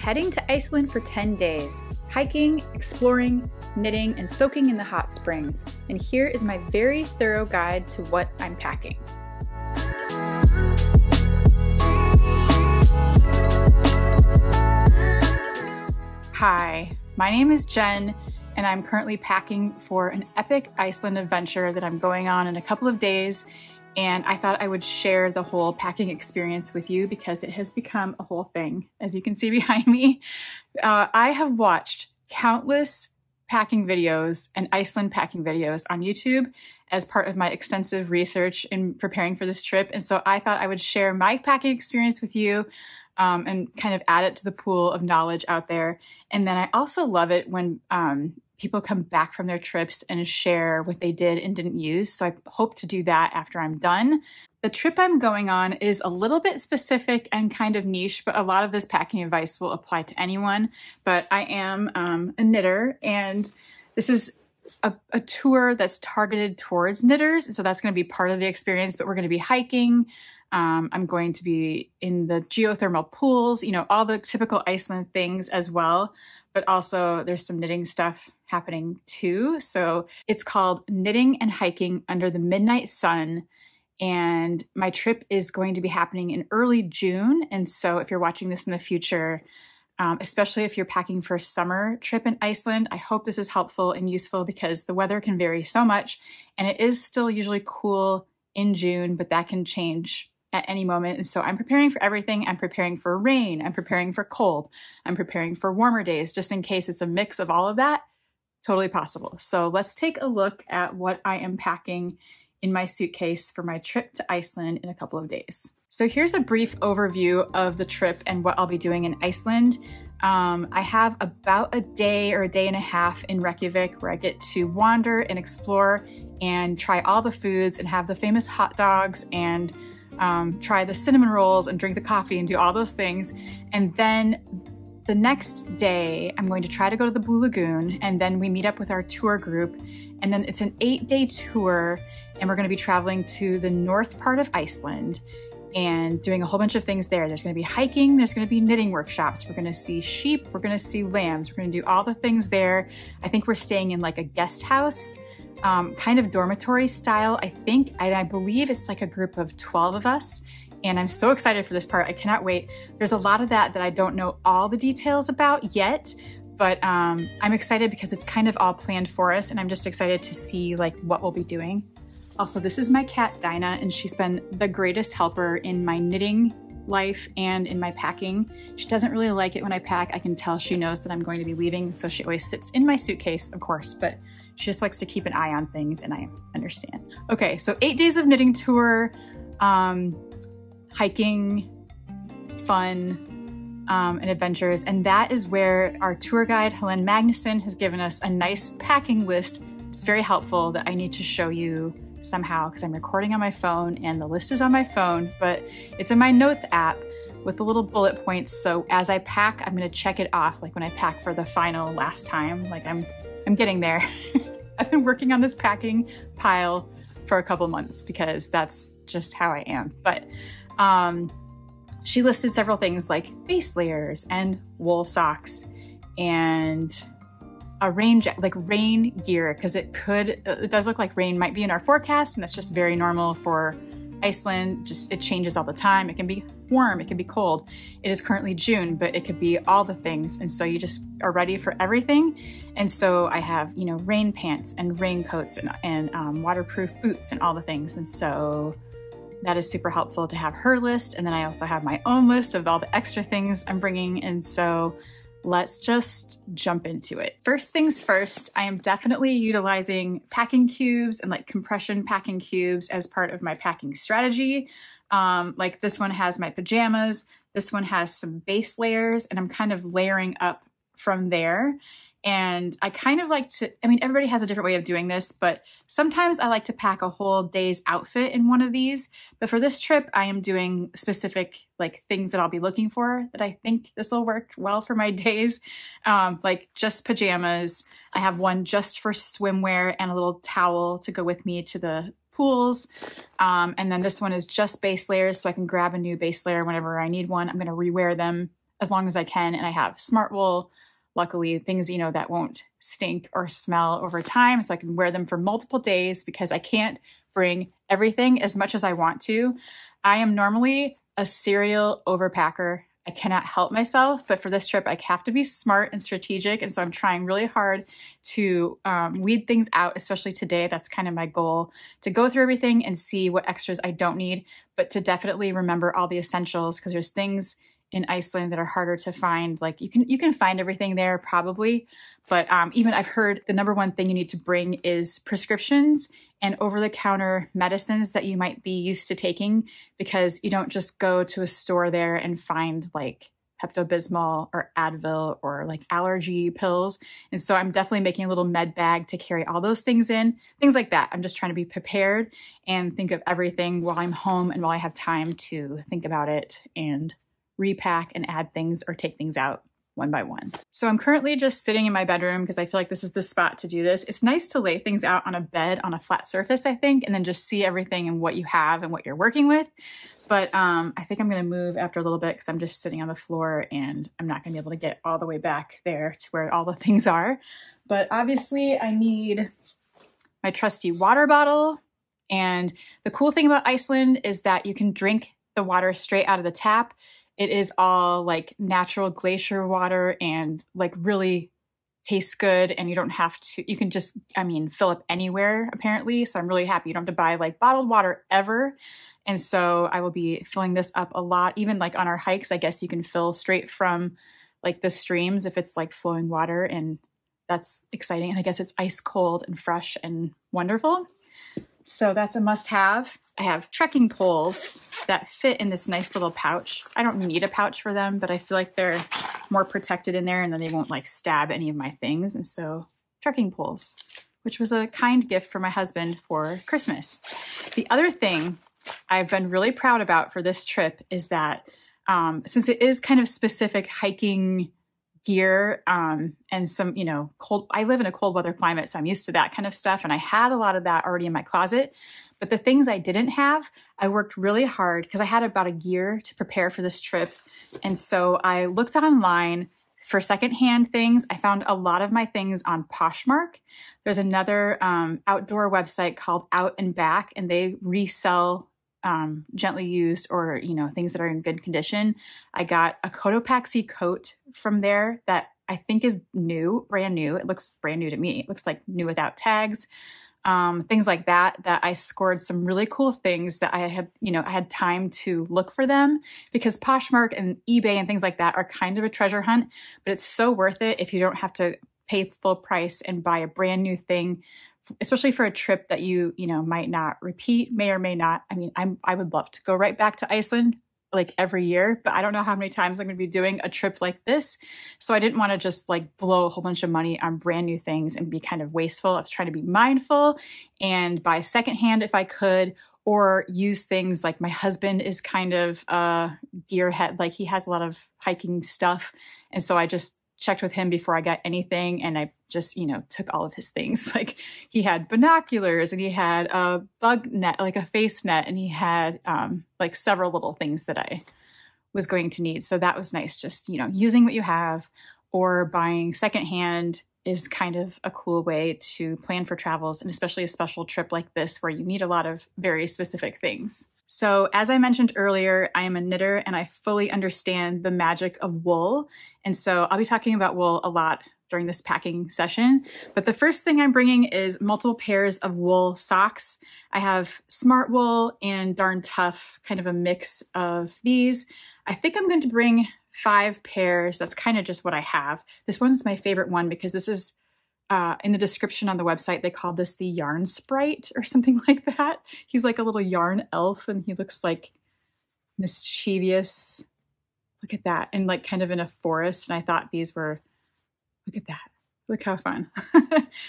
heading to Iceland for 10 days, hiking, exploring, knitting, and soaking in the hot springs. And here is my very thorough guide to what I'm packing. Hi, my name is Jen, and I'm currently packing for an epic Iceland adventure that I'm going on in a couple of days. And I thought I would share the whole packing experience with you because it has become a whole thing, as you can see behind me. I have watched countless packing videos and Iceland packing videos on YouTube as part of my extensive research in preparing for this trip. And so I thought I would share my packing experience with you and kind of add it to the pool of knowledge out there. And then I also love it when people come back from their trips and share what they did and didn't use. So I hope to do that after I'm done. The trip I'm going on is a little bit specific and kind of niche, but a lot of this packing advice will apply to anyone. But I am a knitter, and this is a tour that's targeted towards knitters. So that's going to be part of the experience, but we're going to be hiking. I'm going to be in the geothermal pools, you know, all the typical Iceland things as well. But also there's some knitting stuff happening too. So it's called Knitting and Hiking Under the Midnight Sun. And my trip is going to be happening in early June. And so if you're watching this in the future, especially if you're packing for a summer trip in Iceland, I hope this is helpful and useful because the weather can vary so much. And it is still usually cool in June, but that can change at any moment. And so I'm preparing for everything. I'm preparing for rain. I'm preparing for cold. I'm preparing for warmer days, just in case it's a mix of all of that. Totally possible. So let's take a look at what I am packing in my suitcase for my trip to Iceland in a couple of days. So here's a brief overview of the trip and what I'll be doing in Iceland. I have about a day or a day and a half in Reykjavik where I get to wander and explore and try all the foods and have the famous hot dogs and try the cinnamon rolls and drink the coffee and do all those things. And then the next day, I'm going to try to go to the Blue Lagoon, and then we meet up with our tour group. And then it's an 8-day tour, and we're going to be traveling to the north part of Iceland and doing a whole bunch of things there. There's going to be hiking, there's going to be knitting workshops, we're going to see sheep, we're going to see lambs, we're going to do all the things there. I think we're staying in like a guest house, kind of dormitory style, I think. I believe it's like a group of 12 of us. And I'm so excited for this part. I cannot wait. There's a lot of that I don't know all the details about yet, but I'm excited because it's kind of all planned for us, and I'm just excited to see like what we'll be doing. Also, this is my cat Dinah, and she's been the greatest helper in my knitting life and in my packing. She doesn't really like it when I pack. I can tell she knows that I'm going to be leaving, so she always sits in my suitcase, of course, but she just likes to keep an eye on things, and I understand. Okay, so 8 days of knitting tour, hiking, fun, and adventures. And that is where our tour guide, Helen Magnuson, has given us a nice packing list. It's very helpful that I need to show you somehow because I'm recording on my phone and the list is on my phone, but it's in my notes app with the little bullet points. So as I pack, I'm going to check it off. Like when I pack for the final last time, like I'm getting there. I've been working on this packing pile for a couple months because that's just how I am. But she listed several things like base layers and wool socks and a rain gear, because it does look like rain might be in our forecast, and that's just very normal for Iceland. Just it changes all the time. It can be warm, it can be cold. It is currently June, but it could be all the things, and so you just are ready for everything. And so I have, you know, rain pants and raincoats and waterproof boots and all the things, and so that is super helpful to have her list. And then I also have my own list of all the extra things I'm bringing, and so let's just jump into it. First things first, I am definitely utilizing packing cubes and like compression packing cubes as part of my packing strategy. Like this one has my pajamas, this one has some base layers, and I'm kind of layering up from there. And I kind of like to, I mean, everybody has a different way of doing this, but sometimes I like to pack a whole day's outfit in one of these. But for this trip, I am doing specific like things that I'll be looking for that I think this will work well for my days. Like just pajamas. I have one just for swimwear and a little towel to go with me to the pools. And then this one is just base layers, so I can grab a new base layer whenever I need one. I'm going to rewear them as long as I can. And I have smart wool, luckily, things, you know, that won't stink or smell over time. So I can wear them for multiple days because I can't bring everything as much as I want to. I am normally a serial overpacker. I cannot help myself, but for this trip, I have to be smart and strategic. And so I'm trying really hard to weed things out, especially today. That's kind of my goal, to go through everything and see what extras I don't need, but to definitely remember all the essentials, because there's things in Iceland that are harder to find. Like you can find everything there probably, but even I've heard the number one thing you need to bring is prescriptions and over-the-counter medicines that you might be used to taking, because you don't just go to a store there and find like Pepto-Bismol or Advil or like allergy pills. And so I'm definitely making a little med bag to carry all those things in, things like that. I'm just trying to be prepared and think of everything while I'm home and while I have time to think about it and repack and add things or take things out one by one. So I'm currently just sitting in my bedroom because I feel like this is the spot to do this. It's nice to lay things out on a bed on a flat surface, I think, and then just see everything and what you have and what you're working with. But I think I'm going to move after a little bit because I'm just sitting on the floor and I'm not going to be able to get all the way back there to where all the things are. But obviously I need my trusty water bottle. And the cool thing about Iceland is that you can drink the water straight out of the tap. It is all like natural glacier water and like really tastes good, and you don't have to, you can just, I mean, fill up anywhere apparently. So I'm really happy you don't have to buy like bottled water ever. And so I will be filling this up a lot, even like on our hikes. I guess you can fill straight from like the streams if it's like flowing water, and that's exciting. And I guess it's ice cold and fresh and wonderful. So that's a must-have. I have trekking poles that fit in this nice little pouch. I don't need a pouch for them, but I feel like they're more protected in there and then they won't like stab any of my things. And so trekking poles, which was a kind gift for my husband for Christmas. The other thing I've been really proud about for this trip is that since it is kind of specific hiking gear and some, you know, cold, I live in a cold weather climate, so I'm used to that kind of stuff. And I had a lot of that already in my closet, but the things I didn't have, I worked really hard because I had about a year to prepare for this trip. And so I looked online for secondhand things. I found a lot of my things on Poshmark. There's another outdoor website called Out and Back, and they resell gently used or, you know, things that are in good condition. I got a Cotopaxi coat from there that I think is new, brand new. It looks brand new to me. It looks like new without tags. Things like that I scored some really cool things that I had, you know, I had time to look for them, because Poshmark and eBay and things like that are kind of a treasure hunt, but it's so worth it if you don't have to pay full price and buy a brand new thing, especially for a trip that you know, might not repeat, may or may not. I mean, I would love to go right back to Iceland like every year, but I don't know how many times I'm going to be doing a trip like this. So I didn't want to just like blow a whole bunch of money on brand new things and be kind of wasteful. I was trying to be mindful and buy secondhand if I could, or use things like my husband is kind of a gearhead, like he has a lot of hiking stuff. And so I just checked with him before I got anything, and I just, you know, took all of his things. Like he had binoculars and he had a bug net, like a face net, and he had like several little things that I was going to need. So that was nice. Just, you know, using what you have or buying secondhand is kind of a cool way to plan for travels, and especially a special trip like this where you need a lot of very specific things. So as I mentioned earlier, I am a knitter and I fully understand the magic of wool. And so I'll be talking about wool a lot during this packing session. But the first thing I'm bringing is multiple pairs of wool socks. I have Smart Wool and Darn Tough, kind of a mix of these. I think I'm going to bring 5 pairs. That's kind of just what I have. This one's my favorite one because this is in the description on the website, they call this the yarn sprite or something like that. He's like a little yarn elf and he looks like mischievous. Look at that. And like kind of in a forest. And I thought these were, look at that. Look how fun.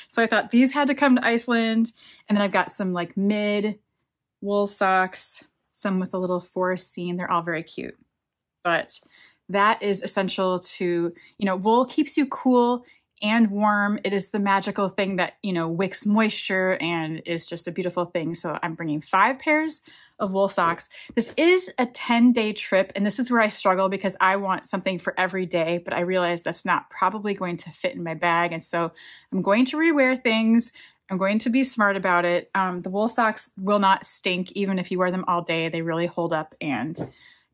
So I thought these had to come to Iceland. And then I've got some like mid wool socks, some with a little forest scene. They're all very cute. But that is essential to, you know, wool keeps you cool and warm. It is the magical thing that, you know, wicks moisture and is just a beautiful thing. So I'm bringing 5 pairs of wool socks. This is a 10-day trip, and this is where I struggle because I want something for every day, but I realize that's not probably going to fit in my bag. And so I'm going to rewear things. I'm going to be smart about it. The wool socks will not stink even if you wear them all day. They really hold up and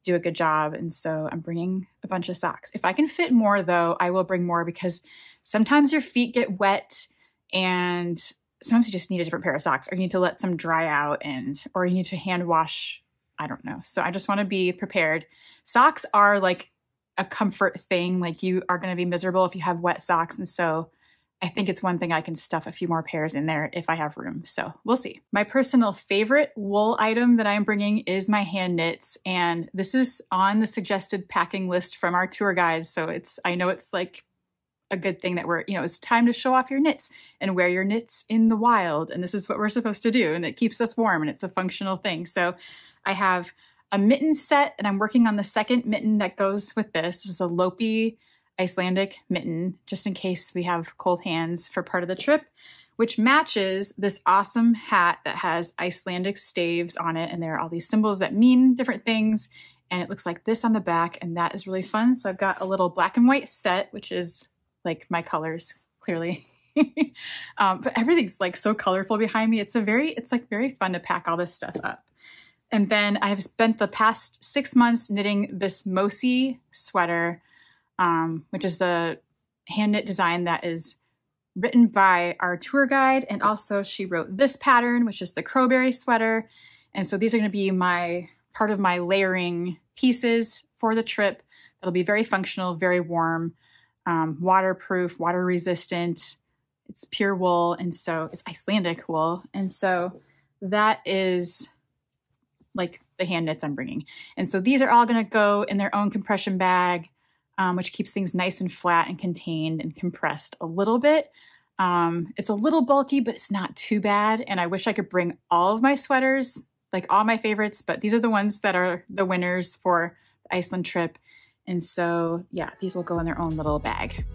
do a good job. And so I'm bringing a bunch of socks. If I can fit more though, I will bring more because sometimes your feet get wet and sometimes you just need a different pair of socks, or you need to let some dry out, or you need to hand wash. I don't know. So I just want to be prepared. Socks are like a comfort thing. Like, you are going to be miserable if you have wet socks. And so I think it's one thing I can stuff a few more pairs in there if I have room. So we'll see. My personal favorite wool item that I'm bringing is my hand knits. And this is on the suggested packing list from our tour guides. So I know it's like a good thing that it's time to show off your knits and wear your knits in the wild. And this is what we're supposed to do. And it keeps us warm and it's a functional thing. So I have a mitten set and I'm working on the second mitten that goes with this. This is a Lopi Icelandic mitten, just in case we have cold hands for part of the trip, which matches this awesome hat that has Icelandic staves on it. And there are all these symbols that mean different things. And it looks like this on the back, and that is really fun. So I've got a little black and white set, which is like my colors, clearly. But everything's like so colorful behind me. It's like very fun to pack all this stuff up. And then I've spent the past 6 months knitting this Mosi sweater, which is a hand knit design that is written by our tour guide. And also she wrote this pattern, which is the crowberry sweater. And so these are going to be part of my layering pieces for the trip. That'll be very functional, very warm, waterproof, water resistant. It's pure wool. And so it's Icelandic wool. And so that is like the hand knits I'm bringing. And so these are all going to go in their own compression bag, which keeps things nice and flat and contained and compressed a little bit. It's a little bulky, but it's not too bad. And I wish I could bring all of my sweaters, like all my favorites, but these are the ones that are the winners for the Iceland trip. And so, yeah, these will go in their own little bag.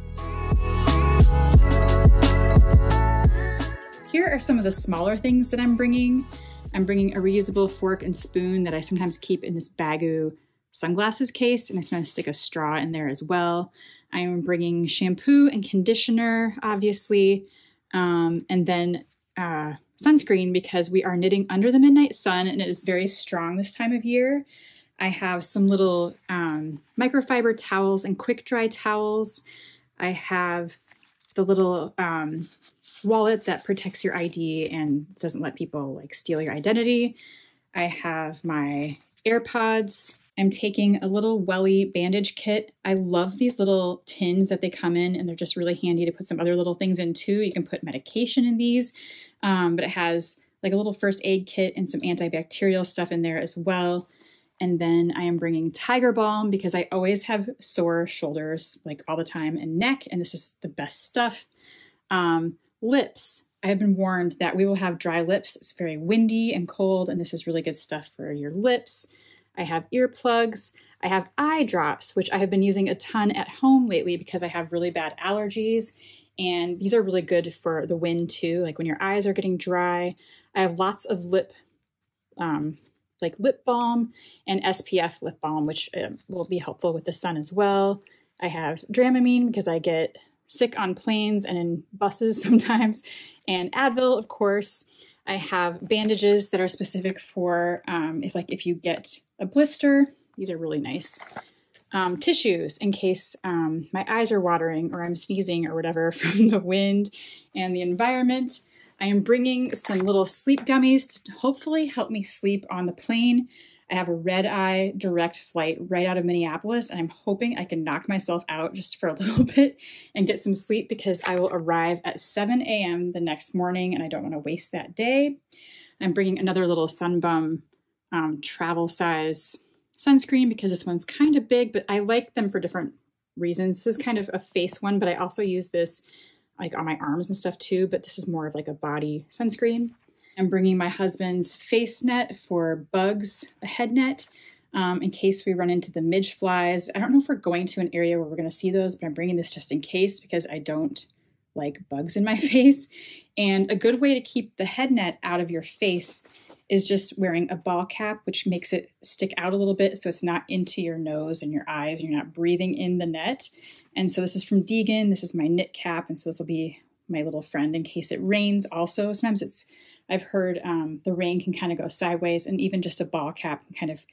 Here are some of the smaller things that I'm bringing. I'm bringing a reusable fork and spoon that I sometimes keep in this Baggu sunglasses case, and I sometimes stick a straw in there as well. I am bringing shampoo and conditioner, obviously, and then sunscreen because we are knitting under the midnight sun and it is very strong this time of year. I have some little microfiber towels and quick dry towels. I have the little wallet that protects your ID and doesn't let people like steal your identity. I have my AirPods. I'm taking a little welly bandage kit. I love these little tins that they come in, and they're just really handy to put some other little things in too. You can put medication in these, but it has like a little first aid kit and some antibacterial stuff in there as well. And then I am bringing Tiger Balm because I always have sore shoulders like all the time and neck, and this is the best stuff. Lips. I have been warned that we will have dry lips. It's very windy and cold, and this is really good stuff for your lips. I have earplugs. I have eye drops, which I have been using a ton at home lately because I have really bad allergies. And these are really good for the wind too, like when your eyes are getting dry. I have lots of lip balm and SPF lip balm, which will be helpful with the sun as well. I have Dramamine because I get sick on planes and in buses sometimes, and Advil, of course. I have bandages that are specific for if you get a blister. These are really nice. Tissues in case my eyes are watering or I'm sneezing or whatever from the wind and the environment. I am bringing some little sleep gummies to hopefully help me sleep on the plane. I have a red-eye direct flight right out of Minneapolis, and I'm hoping I can knock myself out just for a little bit and get some sleep because I will arrive at 7 a.m. the next morning, and I don't want to waste that day. I'm bringing another little Sunbum travel size sunscreen because this one's kind of big, but I like them for different reasons. This is kind of a face one, but I also use this like on my arms and stuff too, but this is more of like a body sunscreen. I'm bringing my husband's face net for bugs, a head net, in case we run into the midge flies. I don't know if we're going to an area where we're going to see those, but I'm bringing this just in case because I don't like bugs in my face. And a good way to keep the head net out of your face is just wearing a ball cap, which makes it stick out a little bit so it's not into your nose and your eyes. You're not breathing in the net. And so this is from Deegan. This is my knit cap. And so this will be my little friend in case it rains also. Sometimes I've heard the rain can kind of go sideways, and even just a ball cap can kind of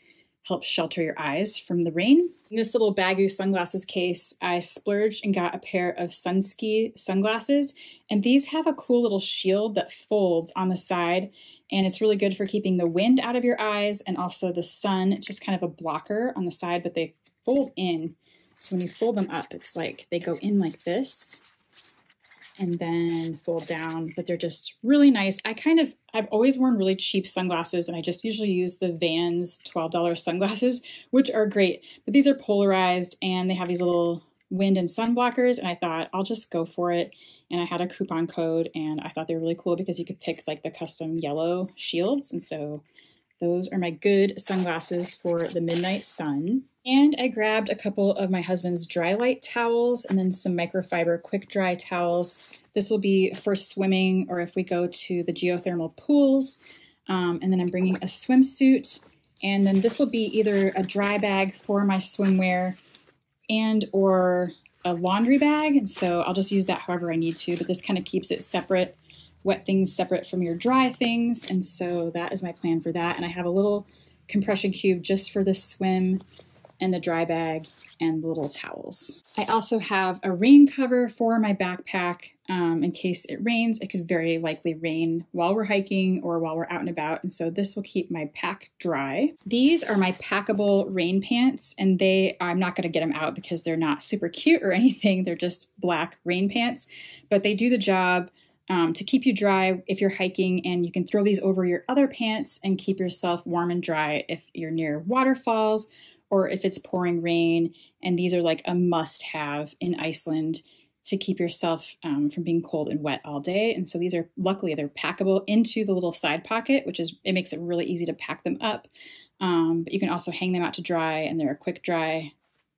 help shelter your eyes from the rain. In this little Baggu sunglasses case, I splurged and got a pair of Sunski sunglasses. And these have a cool little shield that folds on the side. And it's really good for keeping the wind out of your eyes and also the sun. It's just kind of a blocker on the side, but they fold in. So when you fold them up, it's like they go in like this and then fold down, but they're just really nice. I've always worn really cheap sunglasses, and I just usually use the Vans $12 sunglasses, which are great, but these are polarized and they have these little wind and sun blockers, and I thought I'll just go for it. And I had a coupon code, and I thought they were really cool because you could pick like the custom yellow shields. And so those are my good sunglasses for the midnight sun. And I grabbed a couple of my husband's dry light towels and then some microfiber quick dry towels. This will be for swimming or if we go to the geothermal pools. And then I'm bringing a swimsuit. And then this will be either a dry bag for my swimwear and or a laundry bag. And so I'll just use that however I need to, but this kind of keeps it separate, wet things separate from your dry things. And so that is my plan for that. And I have a little compression cube just for the swim and the dry bag and the little towels. I also have a rain cover for my backpack in case it rains. It could very likely rain while we're hiking or while we're out and about. And so this will keep my pack dry. These are my packable rain pants, and I'm not gonna get them out because they're not super cute or anything. They're just black rain pants, but they do the job to keep you dry if you're hiking, and you can throw these over your other pants and keep yourself warm and dry if you're near waterfalls or if it's pouring rain. And these are like a must-have in Iceland to keep yourself from being cold and wet all day. And so these are, luckily, they're packable into the little side pocket, it makes it really easy to pack them up. But you can also hang them out to dry, and they're a quick dry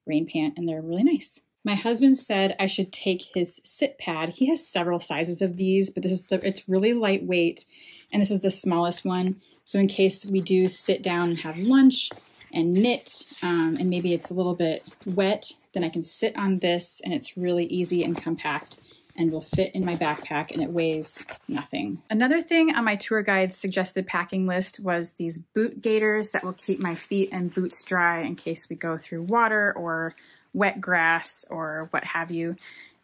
rain pant, and they're really nice. My husband said I should take his sit pad. He has several sizes of these, but it's really lightweight, and this is the smallest one. So in case we do sit down and have lunch and knit, and maybe it's a little bit wet, then I can sit on this, and it's really easy and compact and will fit in my backpack, and it weighs nothing. Another thing on my tour guide's suggested packing list was these boot gaiters that will keep my feet and boots dry in case we go through water or wet grass or what have you.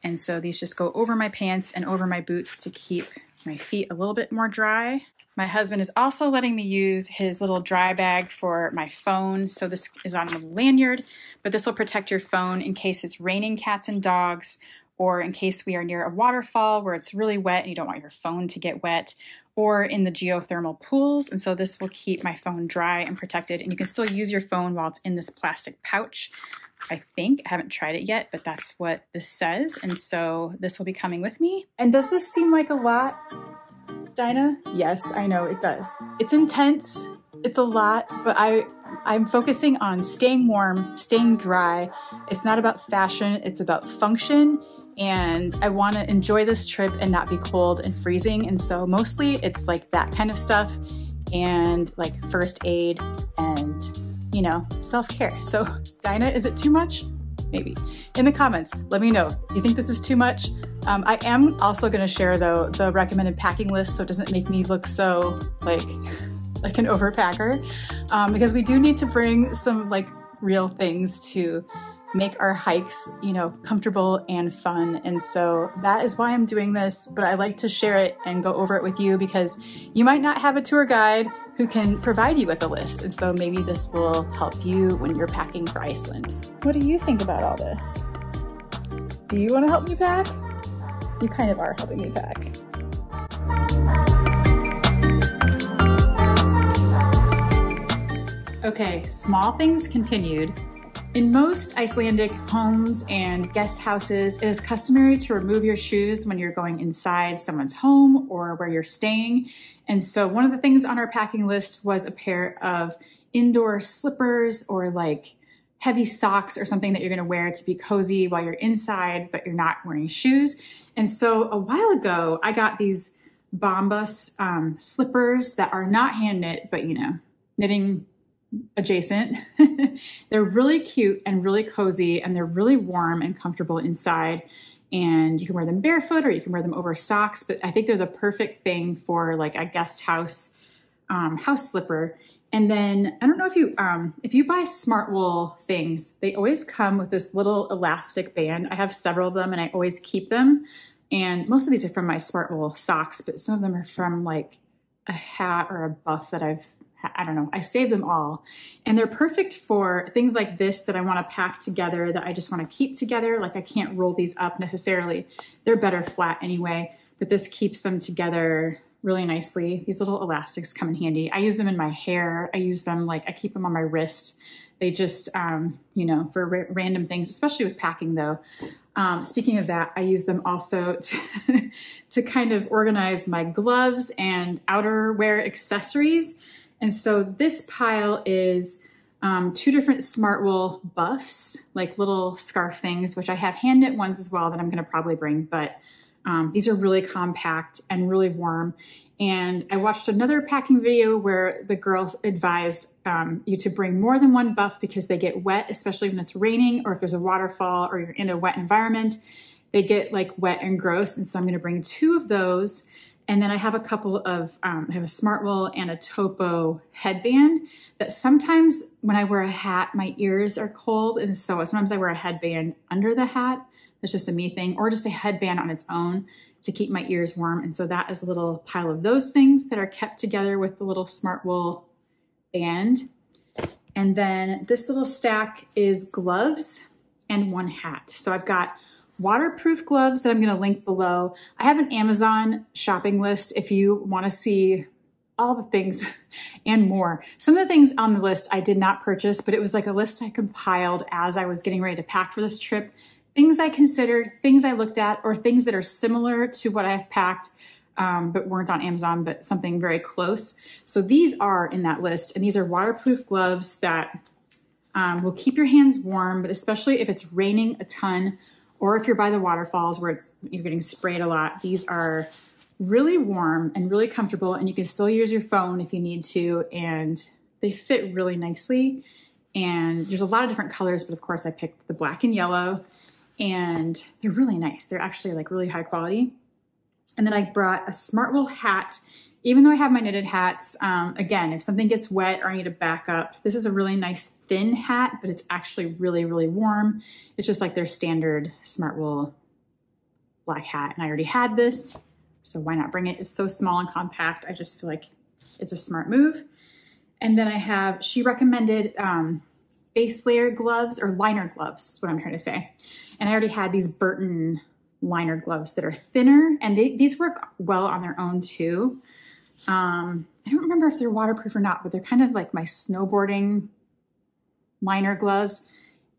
And so these just go over my pants and over my boots to keep my feet a little bit more dry. My husband is also letting me use his little dry bag for my phone. So this is on a lanyard, but this will protect your phone in case it's raining cats and dogs, or in case we are near a waterfall where it's really wet and you don't want your phone to get wet, or in the geothermal pools. And so this will keep my phone dry and protected, and you can still use your phone while it's in this plastic pouch. I think. I haven't tried it yet, but that's what this says. And so this will be coming with me. And does this seem like a lot, Dinah? Yes, I know it does. It's intense. It's a lot, but I'm focusing on staying warm, staying dry. It's not about fashion, it's about function. And I want to enjoy this trip and not be cold and freezing. And so mostly it's like that kind of stuff and like first aid and, you know, self-care. So Dinah, is it too much? Maybe. In the comments, let me know. You think this is too much? I am also going to share though the recommended packing list so it doesn't make me look so like an overpacker, because we do need to bring some like real things to make our hikes, you know, comfortable and fun. And so that is why I'm doing this, but I like to share it and go over it with you because you might not have a tour guide who can provide you with a list. And so maybe this will help you when you're packing for Iceland. What do you think about all this? Do you want to help me pack? You kind of are helping me pack. Okay, small things continued. In most Icelandic homes and guest houses, it is customary to remove your shoes when you're going inside someone's home or where you're staying. And so one of the things on our packing list was a pair of indoor slippers or like heavy socks or something that you're gonna wear to be cozy while you're inside, but you're not wearing shoes. And so a while ago, I got these Bombas slippers that are not hand knit, but you know, knitting adjacent. They're really cute and really cozy, and they're really warm and comfortable inside. And you can wear them barefoot or you can wear them over socks, but I think they're the perfect thing for like a guest house house slipper. And then I don't know if you buy Smartwool things, they always come with this little elastic band. I have several of them and I always keep them. And most of these are from my Smartwool socks, but some of them are from like a hat or a buff that I don't know, I save them all. And they're perfect for things like this that I want to pack together, that I just want to keep together. Like I can't roll these up necessarily. They're better flat anyway, but this keeps them together really nicely. These little elastics come in handy. I use them in my hair. I use them I keep them on my wrist. They just, you know, for random things, especially with packing though. Speaking of that, I use them also to kind of organize my gloves and outerwear accessories. And so this pile is 2 different Smartwool buffs, like little scarf things, which I have hand knit ones as well that I'm gonna probably bring, but these are really compact and really warm. And I watched another packing video where the girls advised you to bring more than one buff because they get wet, especially when it's raining or if there's a waterfall or you're in a wet environment, they get like wet and gross. And so I'm gonna bring 2 of those. And then I have a couple of, I have a Smartwool and a Topo headband that sometimes when I wear a hat, my ears are cold. And so sometimes I wear a headband under the hat. That's just a me thing, or just a headband on its own to keep my ears warm. And so that is a little pile of those things that are kept together with the little Smartwool band. And then this little stack is gloves and 1 hat. So I've got waterproof gloves that I'm going to link below. I have an Amazon shopping list if you want to see all the things and more. Some of the things on the list I did not purchase, but it was like a list I compiled as I was getting ready to pack for this trip. Things I considered, things I looked at, or things that are similar to what I've packed, but weren't on Amazon, but something very close. So these are in that list, and these are waterproof gloves that will keep your hands warm, but especially if it's raining a ton, or if you're by the waterfalls where you're getting sprayed a lot. These are really warm and really comfortable, and you can still use your phone if you need to, and they fit really nicely. And there's a lot of different colors, but of course I picked the black and yellow, and they're really nice. They're actually like really high quality. And then I brought a Smartwool hat. Even though I have my knitted hats, again, if something gets wet or I need to back up, this is a really nice thin hat, but it's actually really, really warm. It's just like their standard Smartwool black hat. And I already had this, so why not bring it? It's so small and compact. I just feel like it's a smart move. And then I have, she recommended base layer gloves or liner gloves, is what I'm trying to say. And I already had these Burton liner gloves that are thinner, and these work well on their own too. I don't remember if they're waterproof or not, but they're kind of like my snowboarding liner gloves,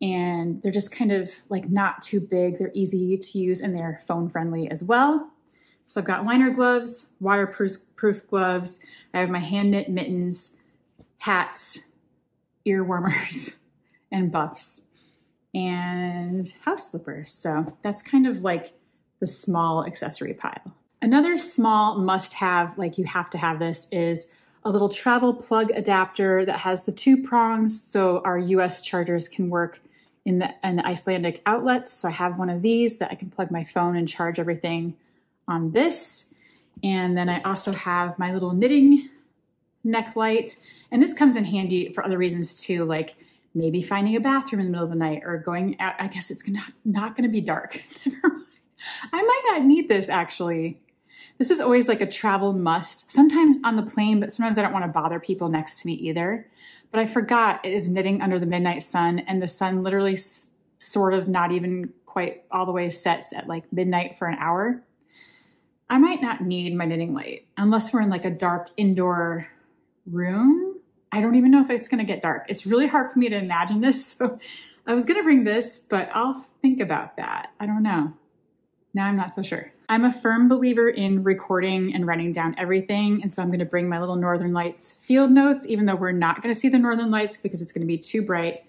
and they're just kind of like not too big. They're easy to use and they're phone friendly as well. So I've got liner gloves, waterproof gloves. I have my hand knit mittens, hats, ear warmers, and buffs, and house slippers. So that's kind of like the small accessory pile. Another small must-have, like you have to have this, is a little travel plug adapter that has the 2 prongs so our US chargers can work in the Icelandic outlets. So I have one of these that I can plug my phone and charge everything on this. And then I also have my little knitting neck light. And this comes in handy for other reasons too, like maybe finding a bathroom in the middle of the night or going out. I guess it's not gonna be dark. I might not need this actually. This is always like a travel must, sometimes on the plane, but sometimes I don't want to bother people next to me either. But I forgot it is knitting under the midnight sun, and the sun literally sort of not even quite all the way sets at like midnight for an hour. I might not need my knitting light unless we're in like a dark indoor room. I don't even know if it's going to get dark. It's really hard for me to imagine this. So I was going to bring this, but I'll think about that. I don't know. Now I'm not so sure. I'm a firm believer in recording and writing down everything. And so I'm going to bring my little Northern Lights field notes, even though we're not going to see the Northern Lights because it's going to be too bright.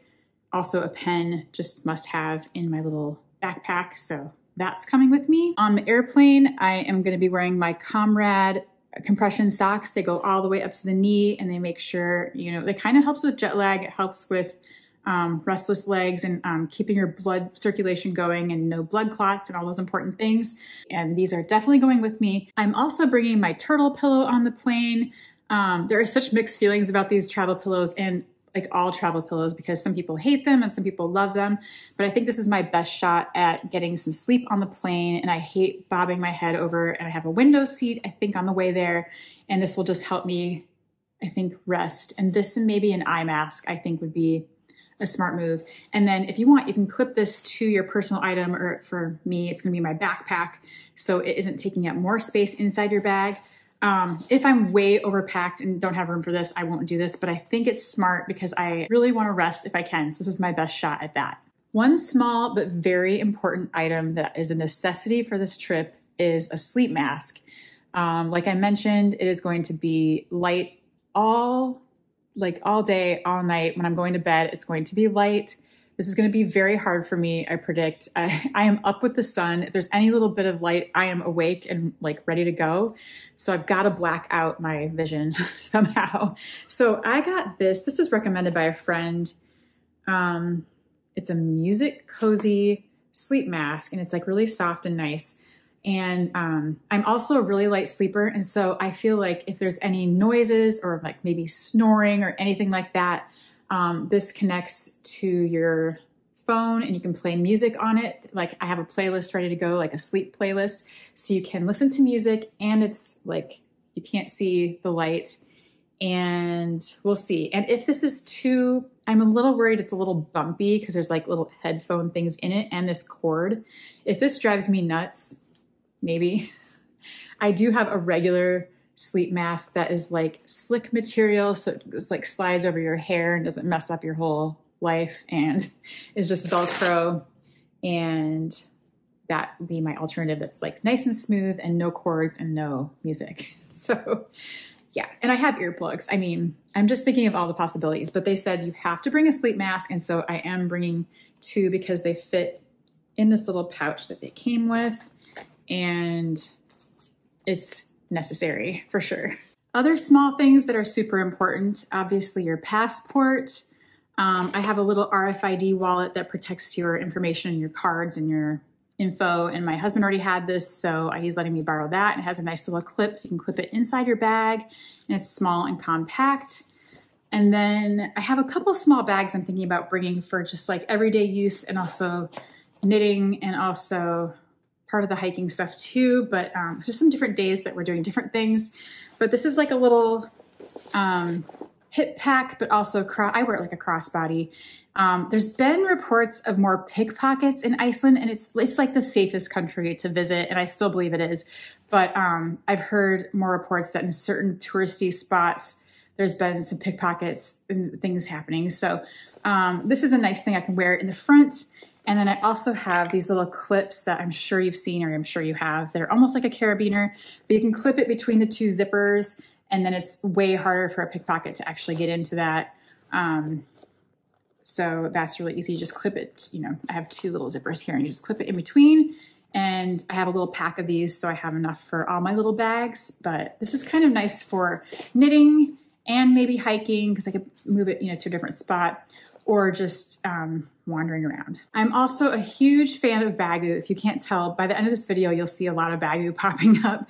Also a pen, just must have in my little backpack. So that's coming with me. On the airplane, I am gonna be wearing my Comrade compression socks. They go all the way up to the knee and they make sure, you know, it kind of helps with jet lag. It helps with restless legs and keeping your blood circulation going and no blood clots and all those important things. And these are definitely going with me. I'm also bringing my turtle pillow on the plane. There are such mixed feelings about these travel pillows and like all travel pillows because some people hate them and some people love them. But I think this is my best shot at getting some sleep on the plane, and I hate bobbing my head over, and I have a window seat, I think, on the way there. And this will just help me, I think, rest. And this and maybe an eye mask, I think would be a smart move. And then if you want, you can clip this to your personal item, or for me, it's gonna be my backpack. So it isn't taking up more space inside your bag. If I'm way overpacked and don't have room for this, I won't do this, but I think it's smart because I really want to rest if I can. So this is my best shot at that. One small but very important item that is a necessity for this trip is a sleep mask. Like I mentioned, it is going to be light all day, all night. When I'm going to bed, it's going to be light. This is going to be very hard for me, I predict. I am up with the sun. If there's any little bit of light, I am awake and like ready to go. So I've got to black out my vision somehow. So I got this. This is recommended by a friend. It's a music cozy sleep mask, and it's like really soft and nice. And I'm also a really light sleeper. And so I feel like if there's any noises or like maybe snoring or anything like that, this connects to your phone and you can play music on it. Like I have a playlist ready to go, like a sleep playlist. So you can listen to music and it's like, you can't see the light, and we'll see. And if this is too, I'm a little worried it's a little bumpy because there's like little headphone things in it and this cord. If this drives me nuts, maybe. I do have a regular sleep mask that is like slick material, so it just like slides over your hair and doesn't mess up your whole life and is just Velcro, and that would be my alternative that's like nice and smooth and no cords and no music. So yeah, and I have earplugs. I mean, I'm just thinking of all the possibilities, but they said you have to bring a sleep mask, and so I am bringing two because they fit in this little pouch that they came with, and it's necessary for sure. Other small things that are super important, obviously your passport. I have a little RFID wallet that protects your information, your cards and your info, and my husband already had this, so he's letting me borrow that. And it has a nice little clip. You can clip it inside your bag, and it's small and compact. And then I have a couple small bags I'm thinking about bringing for just like everyday use and also knitting and also part of the hiking stuff too, but there's some different days that we're doing different things. But this is like a little hip pack, but also I wear it like a crossbody. There's been reports of more pickpockets in Iceland, and it's like the safest country to visit, and I still believe it is. But I've heard more reports that in certain touristy spots, there's been some pickpockets and things happening. So this is a nice thing I can wear in the front. And then I also have these little clips that I'm sure you've seen, or I'm sure you have. They're almost like a carabiner, but you can clip it between the two zippers, and then it's way harder for a pickpocket to actually get into that. So that's really easy. You just clip it, you know, I have two little zippers here, and you just clip it in between. And I have a little pack of these, so I have enough for all my little bags. But this is kind of nice for knitting and maybe hiking, because I could move it, you know, to a different spot, or just wandering around. I'm also a huge fan of bagu. If you can't tell, by the end of this video, you'll see a lot of bagu popping up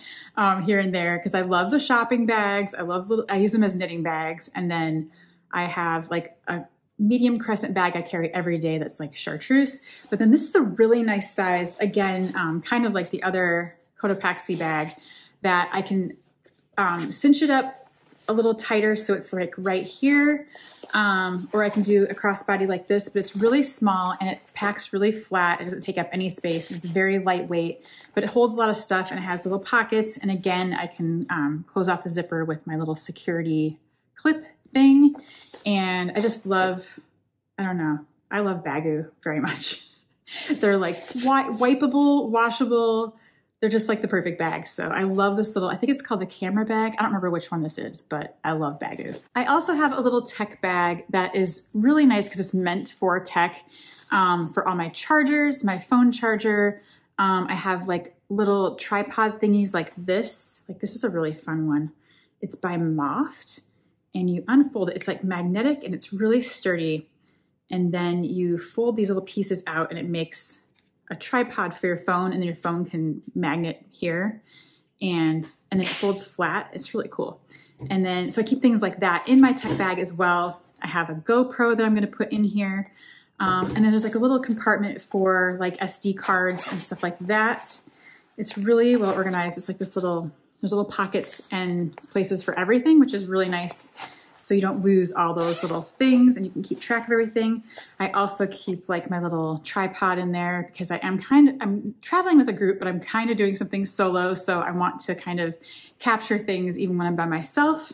here and there, because I love the shopping bags. I use them as knitting bags. And then I have like a medium crescent bag I carry every day that's like chartreuse. But then this is a really nice size, again, kind of like the other Cotopaxi bag, that I can cinch it up a little tighter so it's like right here, or I can do a crossbody like this, but it's really small and it packs really flat. It doesn't take up any space. It's very lightweight, but it holds a lot of stuff, and it has little pockets. And again, I can close off the zipper with my little security clip thing. And I just love, I don't know, I love bagu very much. They're like wipeable, washable, they're just like the perfect bag. So I love this little, I think it's called the camera bag. I don't remember which one this is, but I love Baggu. I also have a little tech bag that is really nice because it's meant for tech, for all my chargers, my phone charger. I have like little tripod thingies like this. Like this is a really fun one. It's by Moft, and you unfold it. It's like magnetic and it's really sturdy. And then you fold these little pieces out and it makes a tripod for your phone, and then your phone can magnet here, and then it folds flat. It's really cool. And then, so I keep things like that in my tech bag as well. I have a GoPro that I'm gonna put in here. And then there's like a little compartment for like SD cards and stuff like that. It's really well organized. It's like this little, there's little pockets and places for everything, which is really nice. So you don't lose all those little things and you can keep track of everything. I also keep like my little tripod in there because I'm traveling with a group, but I'm kind of doing something solo. So I want to kind of capture things even when I'm by myself.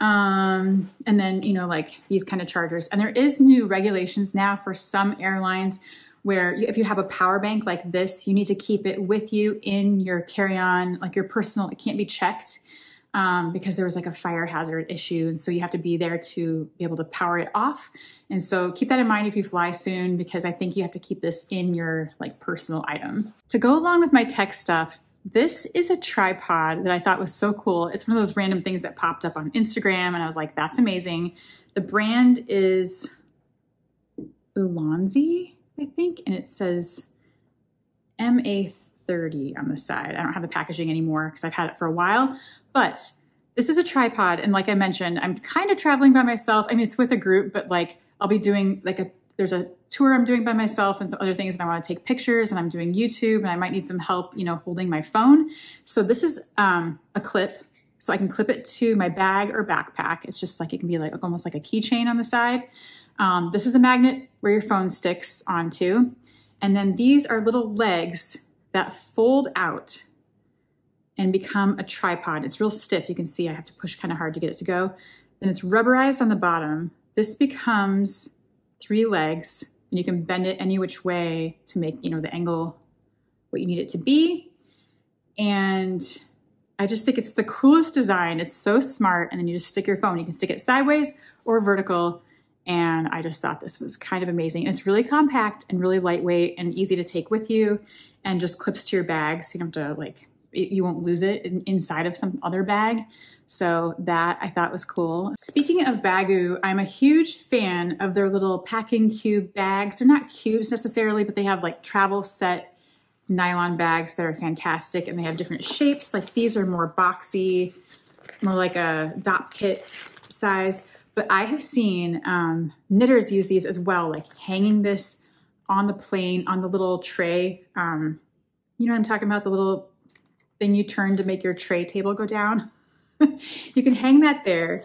And then, you know, like these kind of chargers. And there is new regulations now for some airlines where if you have a power bank like this, you need to keep it with you in your carry-on, like your personal, it can't be checked. Because there was like a fire hazard issue. And so you have to be there to be able to power it off. And so keep that in mind if you fly soon, because I think you have to keep this in your like personal item. To go along with my tech stuff, this is a tripod that I thought was so cool. It's one of those random things that popped up on Instagram and I was like, that's amazing. The brand is Ulanzi, I think, and it says MA30 on the side. I don't have the packaging anymore because I've had it for a while, but this is a tripod. And like I mentioned, I'm kind of traveling by myself. I mean, it's with a group, but like I'll be doing like there's a tour I'm doing by myself and some other things, and I want to take pictures, and I'm doing YouTube, and I might need some help, you know, holding my phone. So this is a clip, so I can clip it to my bag or backpack. It's just like, it can be like almost like a keychain on the side. This is a magnet where your phone sticks onto. And then these are little legs that fold out and become a tripod. It's real stiff. You can see I have to push kind of hard to get it to go. Then it's rubberized on the bottom. This becomes 3 legs, and you can bend it any which way to make, you know, the angle what you need it to be. And I just think it's the coolest design. It's so smart. And then you just stick your phone. You can stick it sideways or vertical. And I just thought this was kind of amazing. It's really compact and really lightweight and easy to take with you, and just clips to your bag. So you don't have to like, you won't lose it inside of some other bag. So that I thought was cool. Speaking of Baggu, I'm a huge fan of their little packing cube bags. They're not cubes necessarily, but they have like travel set nylon bags that are fantastic, and they have different shapes. Like these are more boxy, more like a dop kit size. But I have seen knitters use these as well, like hanging this on the plane, on the little tray. You know what I'm talking about? The little thing you turn to make your tray table go down. You can hang that there,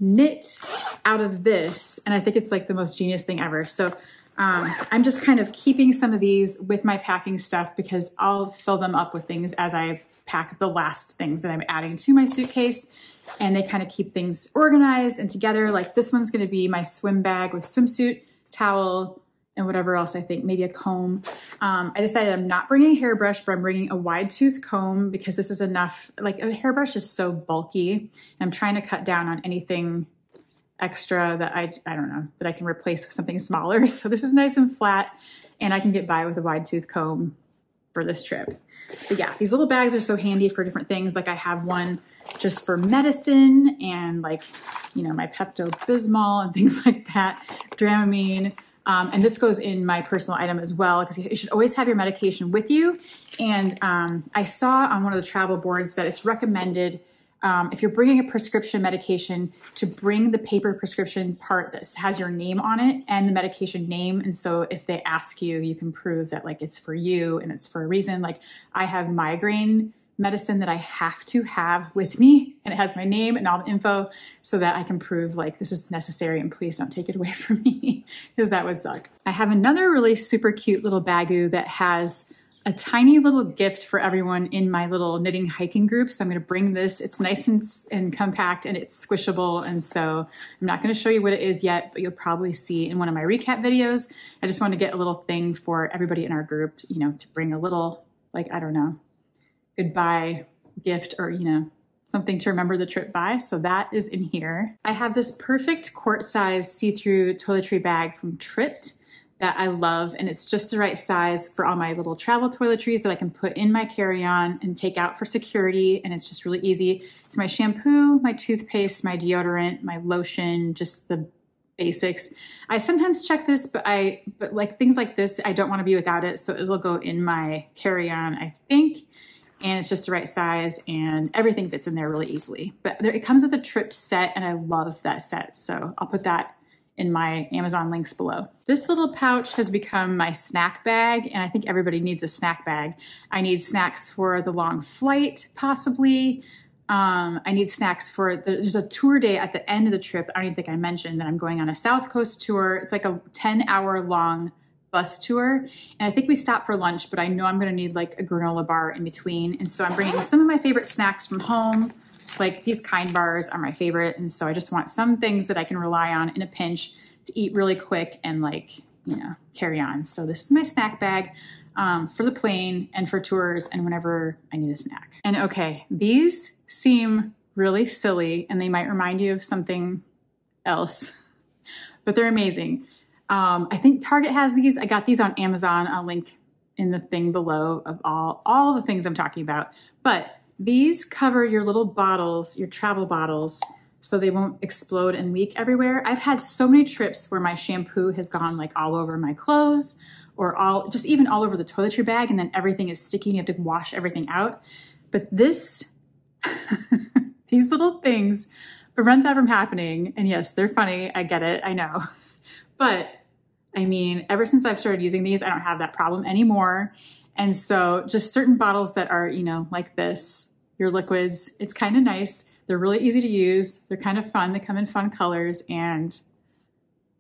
knit out of this, and I think it's like the most genius thing ever. So I'm just kind of keeping some of these with my packing stuff, because I'll fill them up with things as I pack the last things that I'm adding to my suitcase, and they kind of keep things organized and together. Like this one's going to be my swim bag with swimsuit, towel, and whatever else, I think, maybe a comb. I decided I'm not bringing a hairbrush, but I'm bringing a wide tooth comb, because this is enough. Like a hairbrush is so bulky, and I'm trying to cut down on anything extra that I don't know, that I can replace with something smaller. So this is nice and flat, and I can get by with a wide tooth comb for this trip. But yeah, these little bags are so handy for different things. Like I have one just for medicine and like, you know, my Pepto-Bismol and things like that, Dramamine. And this goes in my personal item as well, because you should always have your medication with you. And I saw on one of the travel boards that it's recommended, if you're bringing a prescription medication, to bring the paper prescription part that has your name on it and the medication name. And so if they ask you, you can prove that like it's for you and it's for a reason. Like I have migraine medicine that I have to have with me, and it has my name and all the info, so that I can prove like this is necessary and please don't take it away from me, because that would suck. I have another really super cute little Baggu that has a tiny little gift for everyone in my little knitting hiking group. So I'm going to bring this. It's nice and compact, and it's squishable. And so I'm not going to show you what it is yet, but you'll probably see in one of my recap videos. I just want to get a little thing for everybody in our group, you know, to bring a little, like, I don't know, goodbye gift, or, you know, something to remember the trip by. So that is in here. I have this perfect quart size see-through toiletry bag from Tripped that I love, and it's just the right size for all my little travel toiletries that I can put in my carry-on and take out for security, and it's just really easy. It's my shampoo, my toothpaste, my deodorant, my lotion, just the basics. I sometimes check this, but like things like this, I don't want to be without it, so it'll go in my carry-on, I think, and it's just the right size, and everything fits in there really easily. But it comes with a Tripped set, and I love that set, so I'll put that in my Amazon links below. This little pouch has become my snack bag, and I think everybody needs a snack bag. I need snacks for the long flight, possibly. I need snacks for, there's a tour day at the end of the trip. I don't even think I mentioned that I'm going on a South Coast tour. It's like a 10-hour long bus tour. And I think we stop for lunch, but I know I'm gonna need like a granola bar in between. And so I'm bringing some of my favorite snacks from home. Like these Kind bars are my favorite. And so I just want some things that I can rely on in a pinch to eat really quick and like, you know, carry on. So this is my snack bag for the plane and for tours and whenever I need a snack. And okay, these seem really silly and they might remind you of something else, but they're amazing. I think Target has these. I got these on Amazon. I'll link in the thing below of all the things I'm talking about. But these cover your little bottles, your travel bottles, so they won't explode and leak everywhere. I've had so many trips where my shampoo has gone like all over my clothes or just even all over the toiletry bag, and then everything is sticky and you have to wash everything out. But this, these little things prevent that from happening. And yes, they're funny. I get it. I know. But I mean, ever since I've started using these, I don't have that problem anymore. And so just certain bottles that are, you know, like this, your liquids, it's kind of nice. They're really easy to use. They're kind of fun. They come in fun colors and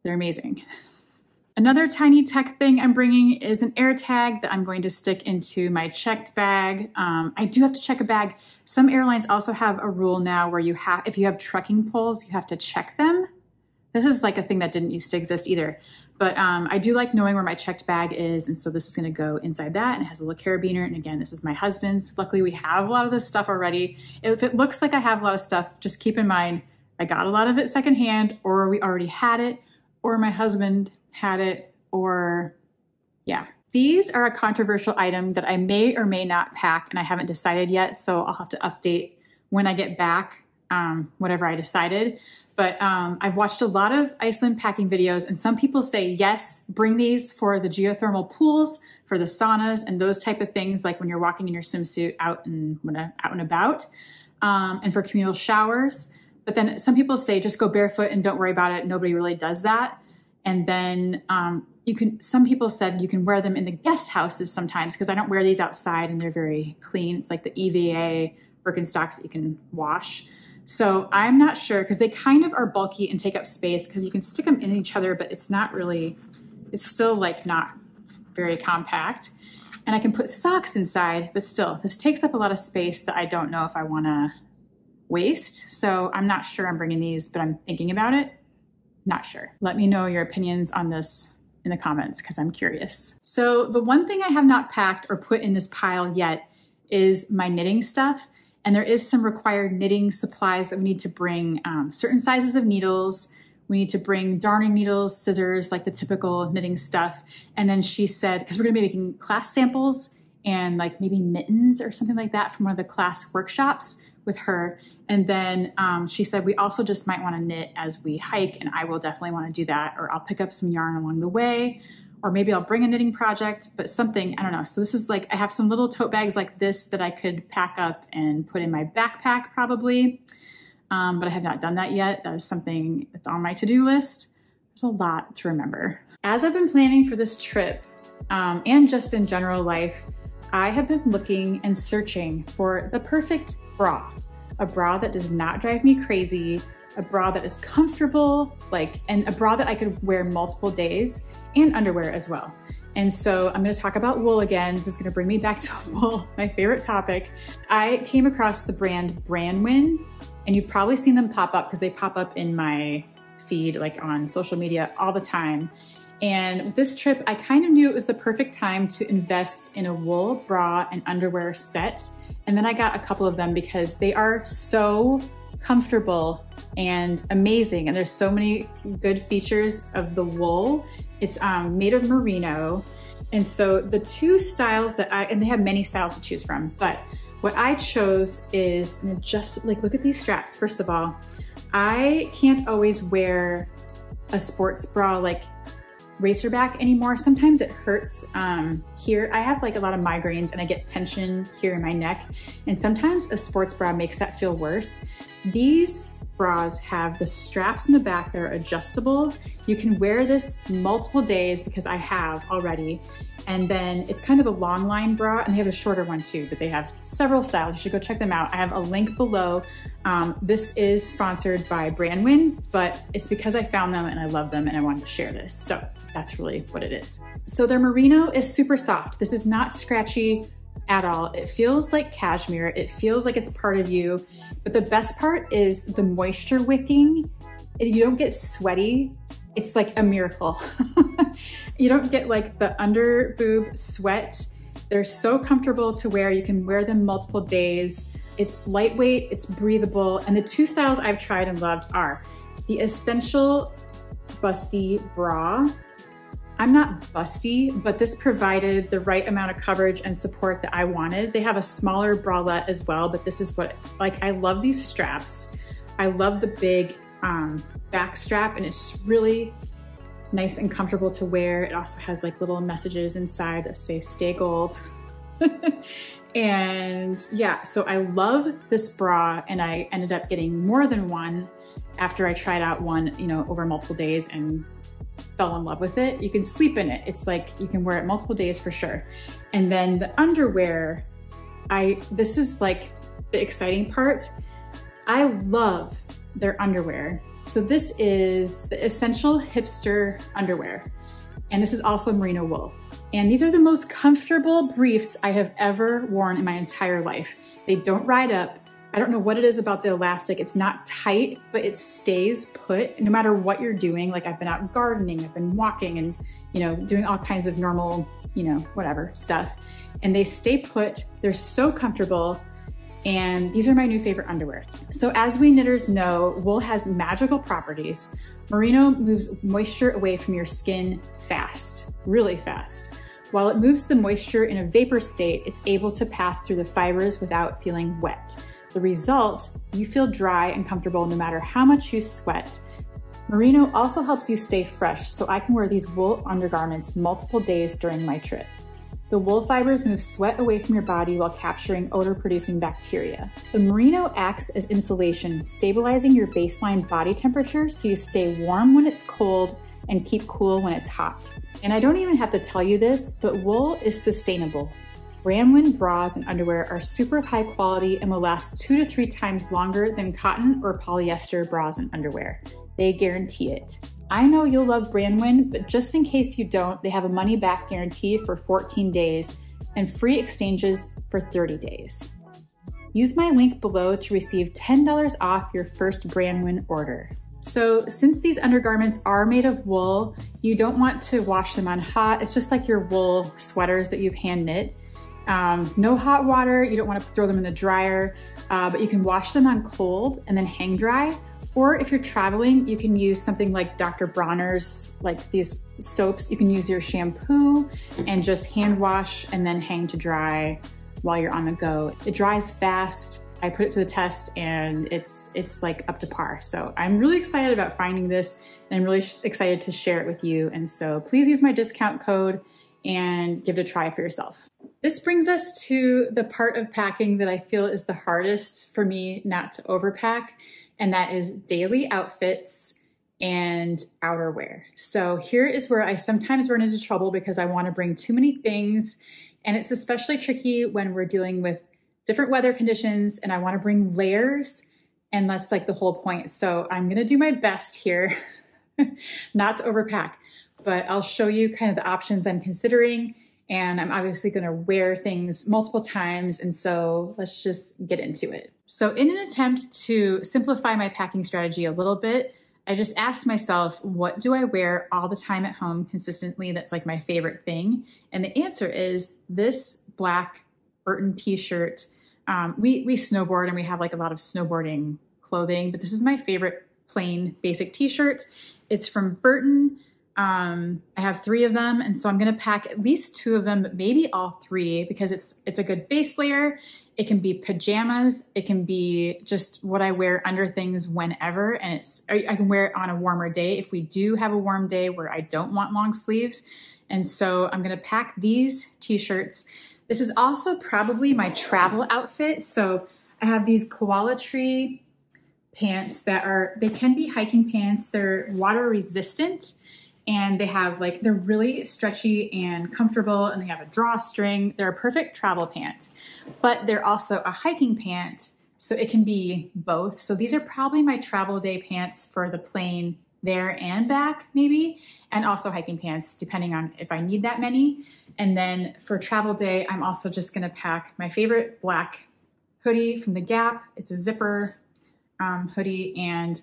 they're amazing. Another tiny tech thing I'm bringing is an air tag that I'm going to stick into my checked bag. I do have to check a bag. Some airlines also have a rule now where if you have trekking poles, you have to check them. This is like a thing that didn't used to exist either. But I do like knowing where my checked bag is. And so this is gonna go inside that, and it has a little carabiner. And again, this is my husband's. Luckily we have a lot of this stuff already. If it looks like I have a lot of stuff, just keep in mind, I got a lot of it secondhand, or we already had it, or my husband had it, or yeah. These are a controversial item that I may or may not pack, and I haven't decided yet. So I'll have to update when I get back, whatever I decided. But I've watched a lot of Iceland packing videos, and some people say, yes, bring these for the geothermal pools, for the saunas, and those type of things, like when you're walking in your swimsuit out and about, and for communal showers. But then some people say, just go barefoot and don't worry about it. Nobody really does that. And then some people said you can wear them in the guest houses sometimes, because I don't wear these outside and they're very clean. It's like the EVA Birkenstocks that you can wash. So I'm not sure, because they kind of are bulky and take up space, because you can stick them in each other, but it's not really, it's still like not very compact. And I can put socks inside, but still, this takes up a lot of space that I don't know if I want to waste. So I'm not sure I'm bringing these, but I'm thinking about it. Not sure. Let me know your opinions on this in the comments, because I'm curious. So the one thing I have not packed or put in this pile yet is my knitting stuff. And there is some required knitting supplies that we need to bring, certain sizes of needles. We need to bring darning needles, scissors, like the typical knitting stuff. And then she said, because we're gonna be making class samples and like maybe mittens or something like that from one of the class workshops with her. And then she said, we also just might wanna knit as we hike, and I will definitely wanna do that, or I'll pick up some yarn along the way, or maybe I'll bring a knitting project, but something, I don't know. So this is like, I have some little tote bags like this that I could pack up and put in my backpack probably, but I have not done that yet. That is something that's on my to-do list. There's a lot to remember. As I've been planning for this trip, and just in general life, I have been looking and searching for the perfect bra. A bra that does not drive me crazy, a bra that is comfortable, and a bra that I could wear multiple days, and underwear as well. And so I'm gonna talk about wool again. This is gonna bring me back to wool, my favorite topic. I came across the brand BRANWYN, and you've probably seen them pop up because they pop up in my feed, like on social media all the time. And with this trip, I kind of knew it was the perfect time to invest in a wool bra and underwear set. And then I got a couple of them because they are so comfortable and amazing. And there's so many good features of the wool. It's made of merino. And so the two styles that and they have many styles to choose from, but what I chose is an like, look at these straps. First of all, I can't always wear a sports bra like racer back anymore. Sometimes it hurts here. I have like a lot of migraines and I get tension here in my neck. And sometimes a sports bra makes that feel worse. These bras have the straps in the back that are adjustable. You can wear this multiple days because I have already. And then it's kind of a long line bra, and they have a shorter one too, but they have several styles. You should go check them out. I have a link below. This is sponsored by BRANWYN, but it's because I found them and I love them and I wanted to share this. So that's really what it is. So their merino is super soft. This is not scratchy at all. It feels like cashmere. It feels like it's part of you. But the best part is the moisture wicking. You don't get sweaty. It's like a miracle. You don't get like the under boob sweat. They're so comfortable to wear. You can wear them multiple days. It's lightweight, it's breathable. And the two styles I've tried and loved are the Essential Busty Bra. I'm not busty, but this provided the right amount of coverage and support that I wanted. They have a smaller bralette as well, but this is what, like, I love these straps. I love the big back strap, and it's just really nice and comfortable to wear. It also has like little messages inside that say "Stay Gold." And yeah, so I love this bra, and I ended up getting more than one after I tried out one, you know, over multiple days and fell in love with it. You can sleep in it. It's like you can wear it multiple days for sure. And then the underwear, this is like the exciting part. I love their underwear. So this is the Essential Hipster Underwear. And this is also merino wool. And these are the most comfortable briefs I have ever worn in my entire life. They don't ride up. I don't know what it is about the elastic. It's not tight, but it stays put no matter what you're doing. Like, I've been out gardening, I've been walking and, you know, doing all kinds of normal, you know, whatever stuff. And they stay put. They're so comfortable. And these are my new favorite underwear. So as we knitters know, wool has magical properties. Merino moves moisture away from your skin fast, really fast. While it moves the moisture in a vapor state, it's able to pass through the fibers without feeling wet. The result, you feel dry and comfortable no matter how much you sweat. Merino also helps you stay fresh, so I can wear these wool undergarments multiple days during my trip. The wool fibers move sweat away from your body while capturing odor-producing bacteria. The merino acts as insulation, stabilizing your baseline body temperature so you stay warm when it's cold and keep cool when it's hot. And I don't even have to tell you this, but wool is sustainable. BRANWYN bras and underwear are super high quality and will last 2 to 3 times longer than cotton or polyester bras and underwear. They guarantee it. I know you'll love BRANWYN, but just in case you don't, they have a money-back guarantee for 14 days and free exchanges for 30 days. Use my link below to receive $10 off your first BRANWYN order. So since these undergarments are made of wool, you don't want to wash them on hot. It's just like your wool sweaters that you've hand knit. No hot water, you don't want to throw them in the dryer, but you can wash them on cold and then hang dry. Or if you're traveling, you can use something like Dr. Bronner's, like these soaps. You can use your shampoo and just hand wash and then hang to dry while you're on the go. It dries fast. I put it to the test and it's like up to par. So I'm really excited about finding this, and I'm really excited to share it with you. And so please use my discount code and give it a try for yourself. This brings us to the part of packing that I feel is the hardest for me not to overpack, and that is daily outfits and outerwear. So here is where I sometimes run into trouble because I want to bring too many things, and it's especially tricky when we're dealing with different weather conditions and I want to bring layers, and that's like the whole point. So I'm going to do my best here not to overpack, but I'll show you kind of the options I'm considering, and I'm obviously going to wear things multiple times, and so let's just get into it. So in an attempt to simplify my packing strategy a little bit, I just asked myself, what do I wear all the time at home consistently that's like my favorite thing? And the answer is this black Burton t-shirt we snowboard and we have like a lot of snowboarding clothing, but this is my favorite plain basic t-shirt. It's from Burton. I have 3 of them, and so I'm gonna pack at least 2 of them, but maybe all 3, because it's a good base layer. It can be pajamas. It can be just what I wear under things whenever, and I can wear it on a warmer day if we do have a warm day where I don't want long sleeves. And so I'm gonna pack these t-shirts. This is also probably my travel outfit. So I have these koala tree pants they can be hiking pants. They're water resistant, and they have they're really stretchy and comfortable, and they have a drawstring. They're a perfect travel pant, but they're also a hiking pant, so it can be both. So these are probably my travel day pants for the plane there and back maybe, and also hiking pants depending on if I need that many. And then for travel day, I'm also just gonna pack my favorite black hoodie from the Gap. It's a zipper hoodie, and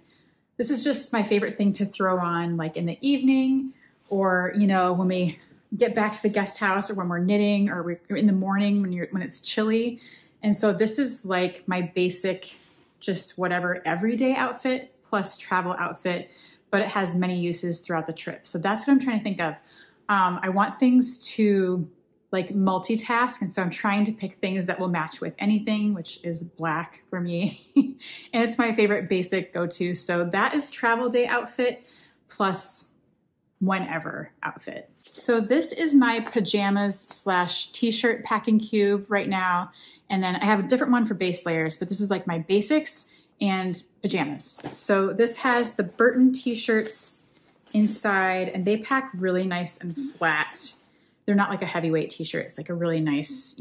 this is just my favorite thing to throw on in the evening, or when we get back to the guest house, or when we're knitting, or we're in the morning when it's chilly. And so this is like my basic, just whatever everyday outfit plus travel outfit, but it has many uses throughout the trip. So that's what I'm trying to think of. I want things to multitask, and so I'm trying to pick things that will match with anything, which is black for me. And it's my favorite basic go-to. So that is travel day outfit plus whenever outfit. So this is my pajamas / t-shirt packing cube right now. And then I have a different one for base layers, but this is like my basics and pajamas. So this has the Burton t-shirts inside, and they pack really nice and flat. They're not like a heavyweight t-shirt. It's like a really nice,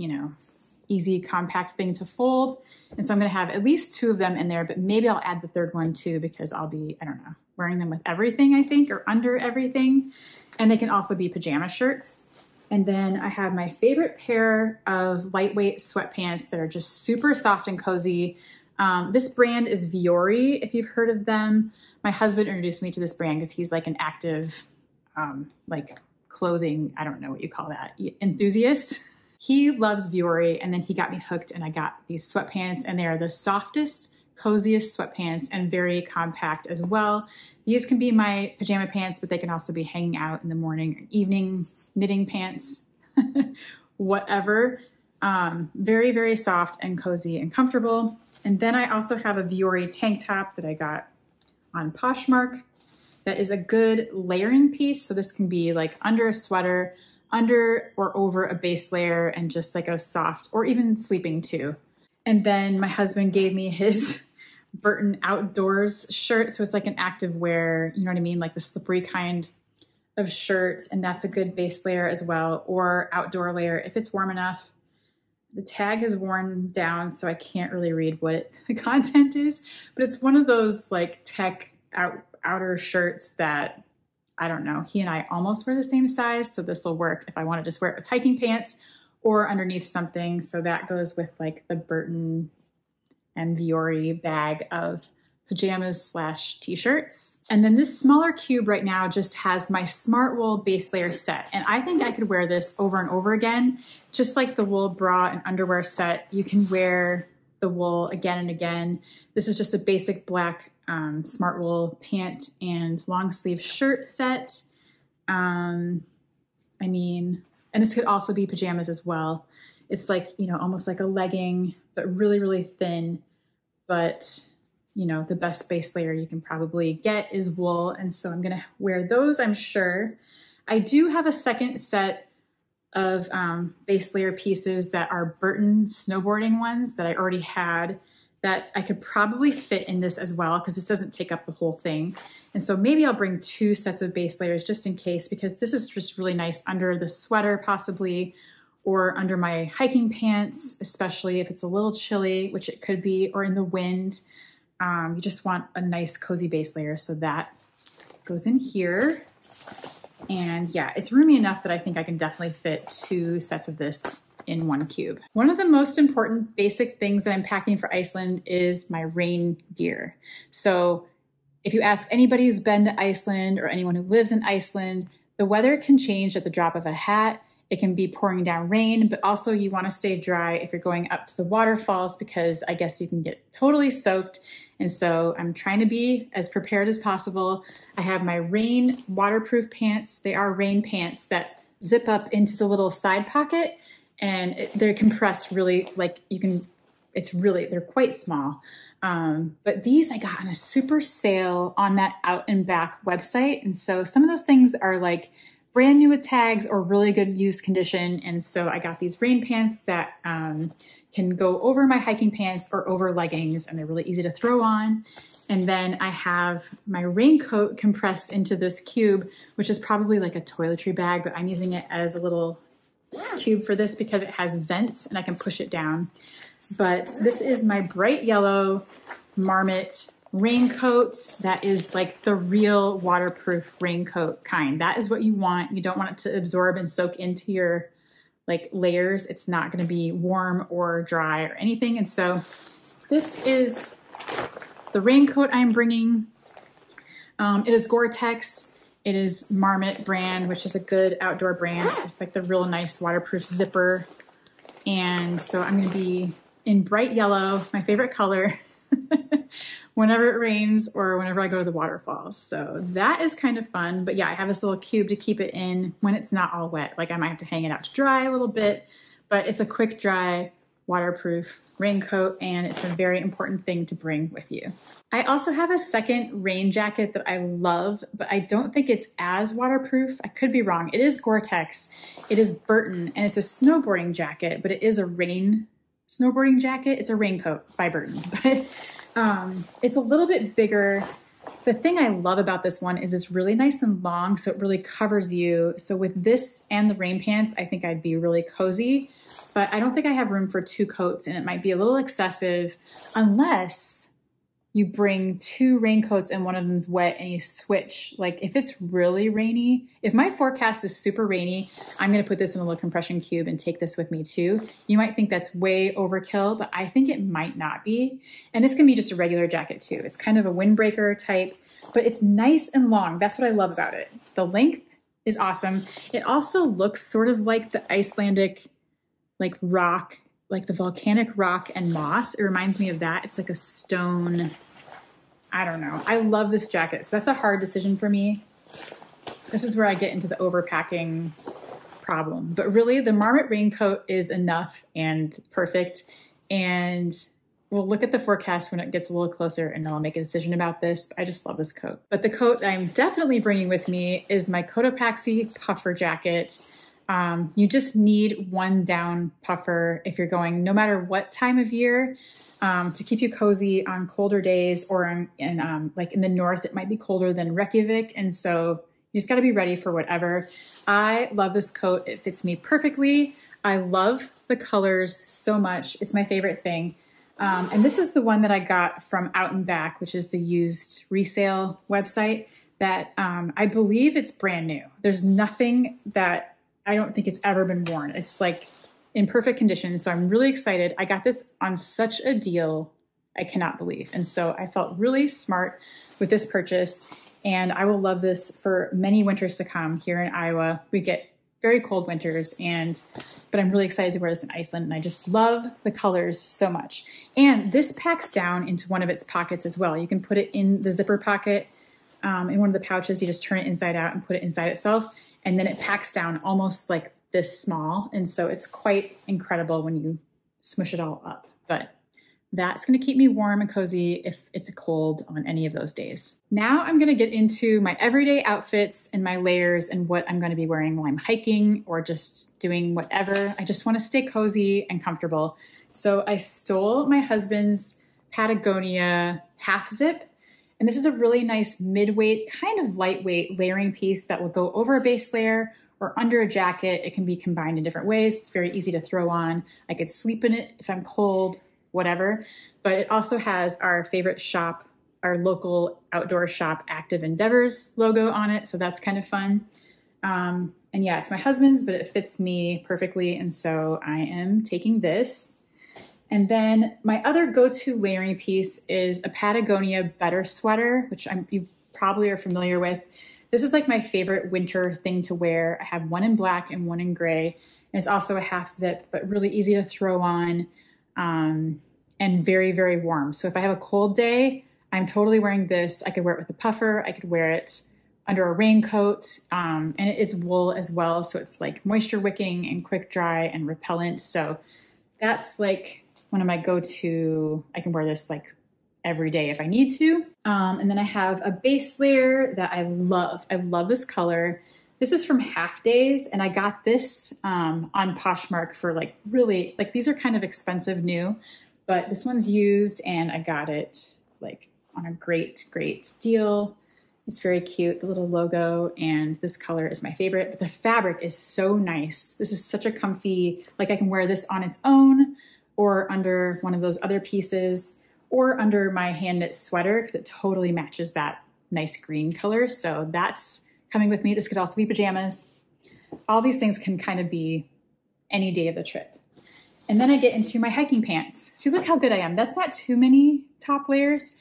easy, compact thing to fold. And so I'm gonna have at least 2 of them in there, but maybe I'll add the 3rd one too, because I'll be, I don't know, wearing them with everything, I think, or under everything. And they can also be pajama shirts. And then I have my favorite pair of lightweight sweatpants that are just super soft and cozy. This brand is Vuori, if you've heard of them. My husband introduced me to this brand because he's like an active, clothing, I don't know what you call that, enthusiast. He loves Vuori, and then he got me hooked, and I got these sweatpants, and they are the softest, coziest sweatpants, and very compact as well. These can be my pajama pants, but they can also be hanging out in the morning or evening, knitting pants, whatever. Very, very soft and cozy and comfortable. And then I also have a Vuori tank top that I got on Poshmark. That is a good layering piece. So this can be like under a sweater, under or over a base layer, and just like a soft, or even sleeping too. And then my husband gave me his Burton Outdoors shirt. So it's like an active wear, you know what I mean? Like the slippery kind of shirt. And that's a good base layer as well, or outdoor layer if it's warm enough. The tag is worn down, so I can't really read what the content is, but it's one of those like tech outer shirts that, I don't know, he and I almost wear the same size, so this will work if I want to just wear it with hiking pants or underneath something. So that goes with like the Burton and Vuori bag of pajamas / t-shirts. And then this smaller cube right now just has my Smart Wool base layer set. And I think I could wear this over and over again. Just like the wool bra and underwear set, you can wear the wool again and again. This is just a basic black Smart Wool pant and long sleeve shirt set. And this could also be pajamas as well. It's like, almost like a legging, but really, really thin. But, the best base layer you can probably get is wool. And so I'm gonna wear those, I'm sure. I do have a second set of base layer pieces that are Burton snowboarding ones that I already had, that I could probably fit in this as well, because this doesn't take up the whole thing. And so maybe I'll bring 2 sets of base layers just in case, because this is just really nice under the sweater possibly, or under my hiking pants, especially if it's a little chilly, which it could be, or in the wind. You just want a nice cozy base layer. So that goes in here. And yeah, it's roomy enough that I think I can definitely fit 2 sets of this in one cube. One of the most important basic things that I'm packing for Iceland is my rain gear. So if you ask anybody who's been to Iceland or anyone who lives in Iceland, the weather can change at the drop of a hat. it can be pouring down rain, but also you want to stay dry if you're going up to the waterfalls, because I guess you can get totally soaked. And so I'm trying to be as prepared as possible. I have my rain waterproof pants. They are rain pants that zip up into the little side pocket, and they're compressed really, like you can, they're quite small. But these I got on a super sale on that Out and Back website. And so some of those things are like brand new with tags or really good used condition. And so I got these rain pants that can go over my hiking pants or over leggings, and they're really easy to throw on. And then I have my raincoat compressed into this cube, which is probably like a toiletry bag, but I'm using it as a little cube for this because it has vents and I can push it down. But this is my bright yellow Marmot raincoat. That is like the real waterproof raincoat kind. That is what you want. You don't want it to absorb and soak into your like layers. It's not going to be warm or dry or anything. And so this is the raincoat I'm bringing. It is Gore-Tex. It is Marmot brand, which is a good outdoor brand. It's like the real nice waterproof zipper. And so I'm going to be in bright yellow, my favorite color, whenever it rains or whenever I go to the waterfalls. So that is kind of fun. But yeah, I have this little cube to keep it in when it's not all wet. Like I might have to hang it out to dry a little bit, but it's a quick dry, waterproof raincoat, and it's a very important thing to bring with you. I also have a second rain jacket that I love, but I don't think it's as waterproof. I could be wrong. It is Gore-Tex. It is Burton, and it's a snowboarding jacket, but it is a rain snowboarding jacket. It's a raincoat by Burton, but it's a little bit bigger. The thing I love about this one is it's really nice and long, so it really covers you. So with this and the rain pants, I think I'd be really cozy, but I don't think I have room for 2 coats, and it might be a little excessive unless you bring 2 raincoats and one of them's wet and you switch. Like if it's really rainy, if my forecast is super rainy, I'm gonna put this in a little compression cube and take this with me too. You might think that's way overkill, but I think it might not be. And this can be just a regular jacket too. It's kind of a windbreaker type, but it's nice and long. That's what I love about it. The length is awesome. It also looks sort of like the Icelandic like rock, like the volcanic rock and moss. It reminds me of that. It's like a stone, I don't know. I love this jacket. So that's a hard decision for me. This is where I get into the overpacking problem. But really the Marmot raincoat is enough and perfect. And we'll look at the forecast when it gets a little closer and then I'll make a decision about this. But I just love this coat. But the coat I'm definitely bringing with me is my Cotopaxi puffer jacket. You just need one down puffer if you're going, no matter what time of year, to keep you cozy on colder days, or like in the north, it might be colder than Reykjavik. And so you just got to be ready for whatever. I love this coat. It fits me perfectly. I love the colors so much. It's my favorite thing. And this is the one that I got from Out and Back, which is the used resale website that I believe it's brand new. There's nothing that I don't think it's ever been worn. It's like in perfect condition. So I'm really excited. I got this on such a deal, I cannot believe. And so I felt really smart with this purchase, and I will love this for many winters to come here in Iowa. We get very cold winters, but I'm really excited to wear this in Iceland, and I just love the colors so much. And this packs down into one of its pockets as well. You can put it in the zipper pocket in one of the pouches. You just turn it inside out and put it inside itself. And then it packs down almost like this small. And so it's quite incredible when you smush it all up. But that's going to keep me warm and cozy if it's cold on any of those days. Now I'm going to get into my everyday outfits and my layers and what I'm going to be wearing while I'm hiking or just doing whatever. I just want to stay cozy and comfortable. So I stole my husband's Patagonia half zip. And this is a really nice mid-weight, kind of lightweight layering piece that will go over a base layer or under a jacket. It can be combined in different ways. It's very easy to throw on. I could sleep in it if I'm cold, whatever. But it also has our favorite shop, our local outdoor shop, Active Endeavors logo on it. So that's kind of fun. And yeah, it's my husband's, but it fits me perfectly. And so I am taking this. And then my other go-to layering piece is a Patagonia Better sweater, which you probably are familiar with. This is like my favorite winter thing to wear. I have one in black and one in gray. And it's also a half zip, but really easy to throw on and very, very warm. So if I have a cold day, I'm totally wearing this. I could wear it with a puffer. I could wear it under a raincoat, and it is wool as well. So it's like moisture wicking and quick dry and repellent. So that's like one of my go-to. I can wear this like every day if I need to. And then I have a base layer that I love. I love this color. This is from Half Days, and I got this on Poshmark for like really, like these are kind of expensive new, but this one's used and I got it like on a great, great deal. It's very cute, the little logo, and this color is my favorite, but the fabric is so nice. This is such a comfy, like I can wear this on its own or under one of those other pieces or under my hand knit sweater because it totally matches that nice green color. So that's coming with me. This could also be pajamas. All these things can kind of be any day of the trip. And then I get into my hiking pants. See, look how good I am. That's not too many top layers.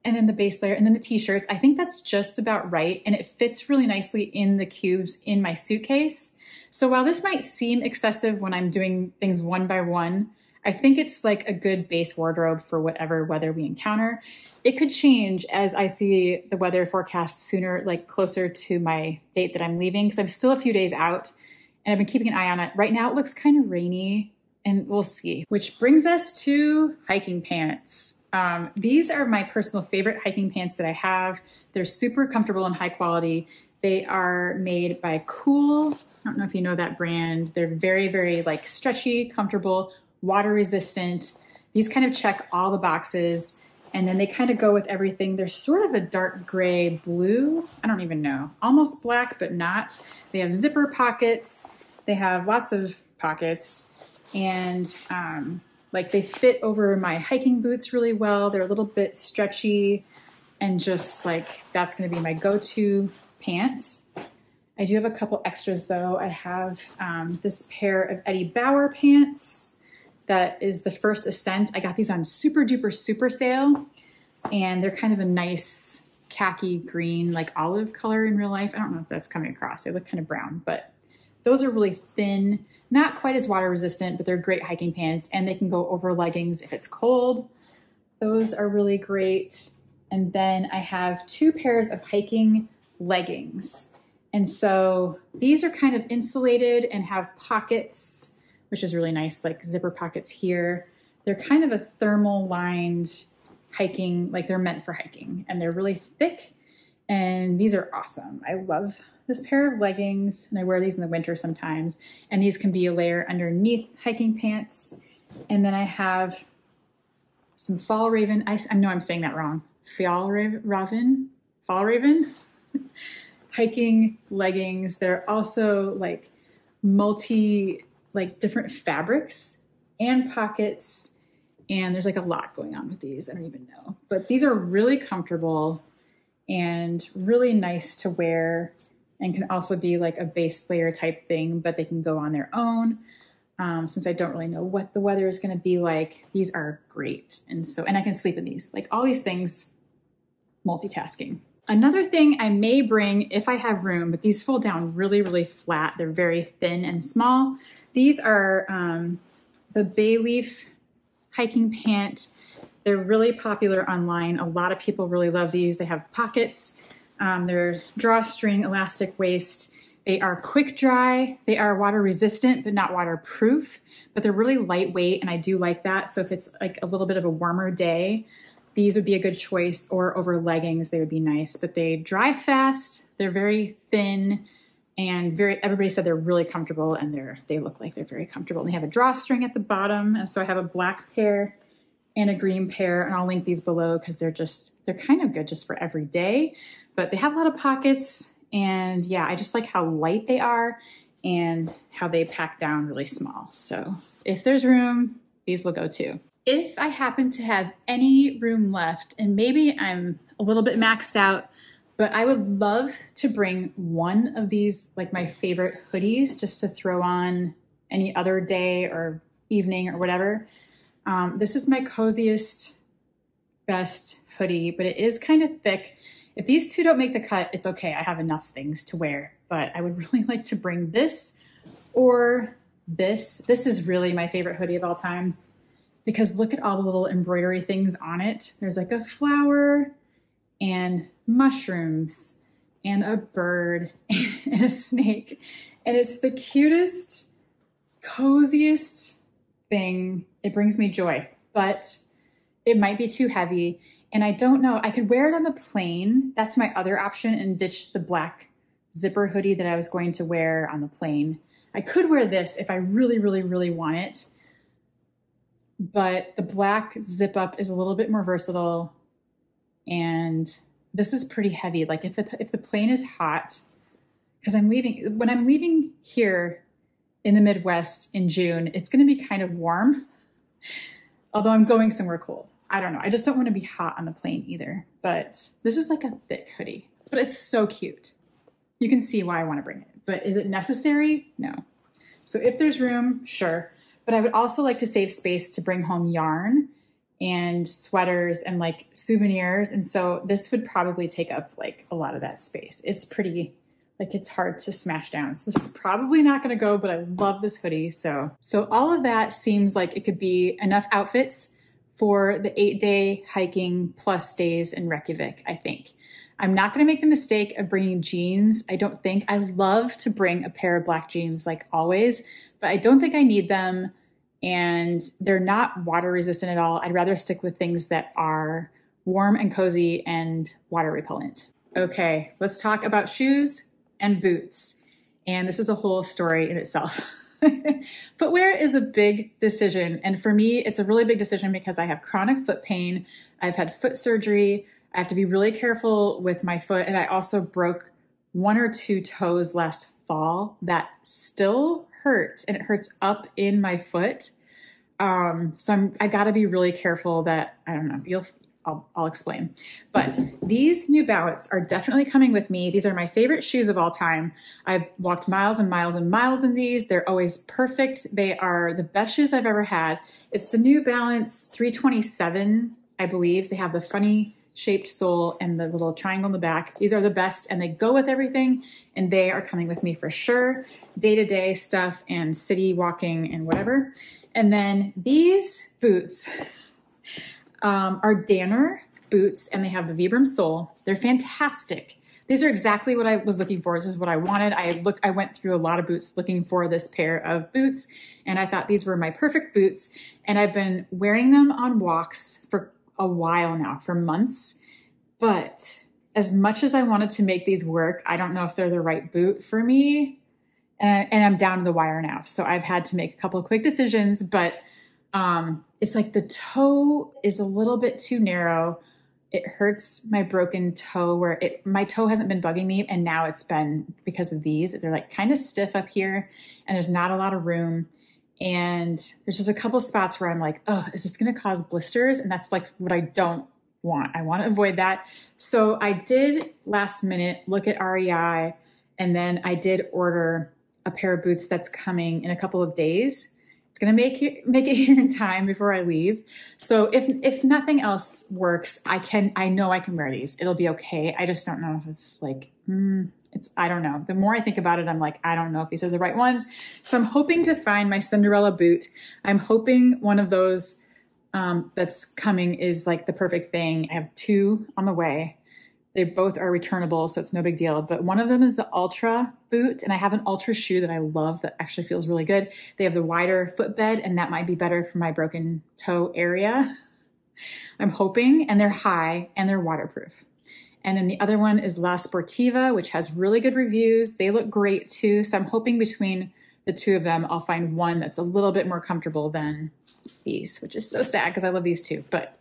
And then the base layer, and then the t-shirts. I think that's just about right. And it fits really nicely in the cubes in my suitcase. So while this might seem excessive when I'm doing things one by one, I think it's like a good base wardrobe for whatever weather we encounter. It could change as I see the weather forecast sooner, like closer to my date that I'm leaving, because I'm still a few days out and I've been keeping an eye on it. Right now it looks kind of rainy and we'll see. Which brings us to hiking pants. These are my personal favorite hiking pants that I have. They're super comfortable and high quality. They are made by Cool. I don't know if you know that brand. They're very, very like stretchy, comfortable, water resistant. These kind of check all the boxes, and then they kind of go with everything. They're sort of a dark gray blue. I don't even know, almost black, but not. They have zipper pockets. They have lots of pockets, and like they fit over my hiking boots really well. They're a little bit stretchy, and just like, that's gonna be my go-to pant. I do have a couple extras though. I have this pair of Eddie Bauer pants. That is the First Ascent. I got these on super duper super sale, and they're kind of a nice khaki green, like olive color in real life. I don't know if that's coming across. They look kind of brown, but those are really thin, not quite as water resistant, but they're great hiking pants, and they can go over leggings if it's cold. Those are really great. And then I have two pairs of hiking leggings. And so these are kind of insulated and have pockets, which is really nice, like zipper pockets here. They're kind of a thermal lined hiking, like they're meant for hiking, and they're really thick, and these are awesome. I love this pair of leggings, and I wear these in the winter sometimes, and these can be a layer underneath hiking pants. And then I have some Fall Raven, I know I'm saying that wrong, Fall Raven hiking leggings. They're also like like different fabrics and pockets, and there's like a lot going on with these. I don't even know, but these are really comfortable and really nice to wear, and can also be like a base layer type thing, but they can go on their own. Since I don't really know what the weather is going to be like, these are great. And I can sleep in these, like all these things, multitasking. Another thing I may bring if I have room, but these fold down really, really flat. They're very thin and small. These are the Bayleaf hiking pant. They're really popular online. A lot of people really love these. They have pockets. They're drawstring, elastic waist. They are quick dry. They are water resistant, but not waterproof, but they're really lightweight, and I do like that. So if it's like a little bit of a warmer day, these would be a good choice, or over leggings, they would be nice, but they dry fast. They're very thin, and everybody said they're really comfortable, and they look like they're very comfortable. And they have a drawstring at the bottom. And so I have a black pair and a green pair, and I'll link these below because they're kind of good just for every day, but they have a lot of pockets. And yeah, I just like how light they are and how they pack down really small. So if there's room, these will go too. If I happen to have any room left, and maybe I'm a little bit maxed out, but I would love to bring one of these, like my favorite hoodies, just to throw on any other day or evening or whatever. This is my coziest, best hoodie, but it is kind of thick. If these two don't make the cut, it's okay. I have enough things to wear, but I would really like to bring this or this. This is really my favorite hoodie of all time because look at all the little embroidery things on it. There's like a flower and mushrooms and a bird and a snake. And it's the cutest, coziest thing. It brings me joy, but it might be too heavy. And I don't know, I could wear it on the plane. That's my other option, and ditch the black zipper hoodie that I was going to wear on the plane. I could wear this if I really, really, really want it. But the black zip up is a little bit more versatile. And this is pretty heavy. Like if the plane is hot, because when I'm leaving here in the Midwest in June, it's going to be kind of warm, although I'm going somewhere cold. I don't know. I just don't want to be hot on the plane either. But this is like a thick hoodie, but it's so cute. You can see why I want to bring it, but is it necessary? No. So if there's room, sure. But I would also like to save space to bring home yarn and sweaters and like souvenirs. And so this would probably take up like a lot of that space. It's pretty, like it's hard to smash down. So this is probably not going to go, but I love this hoodie. So all of that seems like it could be enough outfits for the 8-day hiking plus days in Reykjavik, I think. I'm not going to make the mistake of bringing jeans. I don't think. I love to bring a pair of black jeans like always, but I don't think I need them. And they're not water resistant at all. I'd rather stick with things that are warm and cozy and water repellent. Okay, let's talk about shoes and boots. And this is a whole story in itself. Footwear is a big decision. And for me, it's a really big decision because I have chronic foot pain. I've had foot surgery. I have to be really careful with my foot. And I also broke 1 or 2 toes last fall that still hurts, and it hurts up in my foot. So I gotta be really careful that, I don't know, I'll explain. But these New Balance are definitely coming with me. These are my favorite shoes of all time. I've walked miles and miles and miles in these. They're always perfect. They are the best shoes I've ever had. It's the New Balance 327, I believe. They have the funny shaped sole and the little triangle in the back. These are the best and they go with everything, and they are coming with me for sure. Day-to-day stuff and city walking and whatever. And then these boots are Danner boots, and they have the Vibram sole. They're fantastic. These are exactly what I was looking for. This is what I wanted. I went through a lot of boots looking for this pair of boots, and I thought these were my perfect boots. And I've been wearing them on walks for a while now, for months. But as much as I wanted to make these work, I don't know if they're the right boot for me. And I'm down to the wire now. So I've had to make a couple of quick decisions, but it's like the toe is a little bit too narrow. It hurts my broken toe where my toe hasn't been bugging me, and now it's been because of these. They're like kind of stiff up here, and there's not a lot of room. And there's just a couple spots where I'm like, oh, is this going to cause blisters? And that's like what I don't want. I want to avoid that. So I did last minute look at REI, and then I did order a pair of boots that's coming in a couple of days. It's going to make it here in time before I leave. So if nothing else works, I know I can wear these. It'll be okay. I just don't know if it's like, I don't know. The more I think about it, I'm like, I don't know if these are the right ones. So I'm hoping to find my Cinderella boot. I'm hoping one of those that's coming is like the perfect thing. I have 2 on the way. They both are returnable, so it's no big deal. But one of them is the Ultra boot, and I have an Ultra shoe that I love that actually feels really good. They have the wider footbed, and that might be better for my broken toe area. I'm hoping, and they're high, and they're waterproof. And then the other one is La Sportiva, which has really good reviews. They look great too. So I'm hoping between the 2 of them, I'll find one that's a little bit more comfortable than these, which is so sad because I love these too, but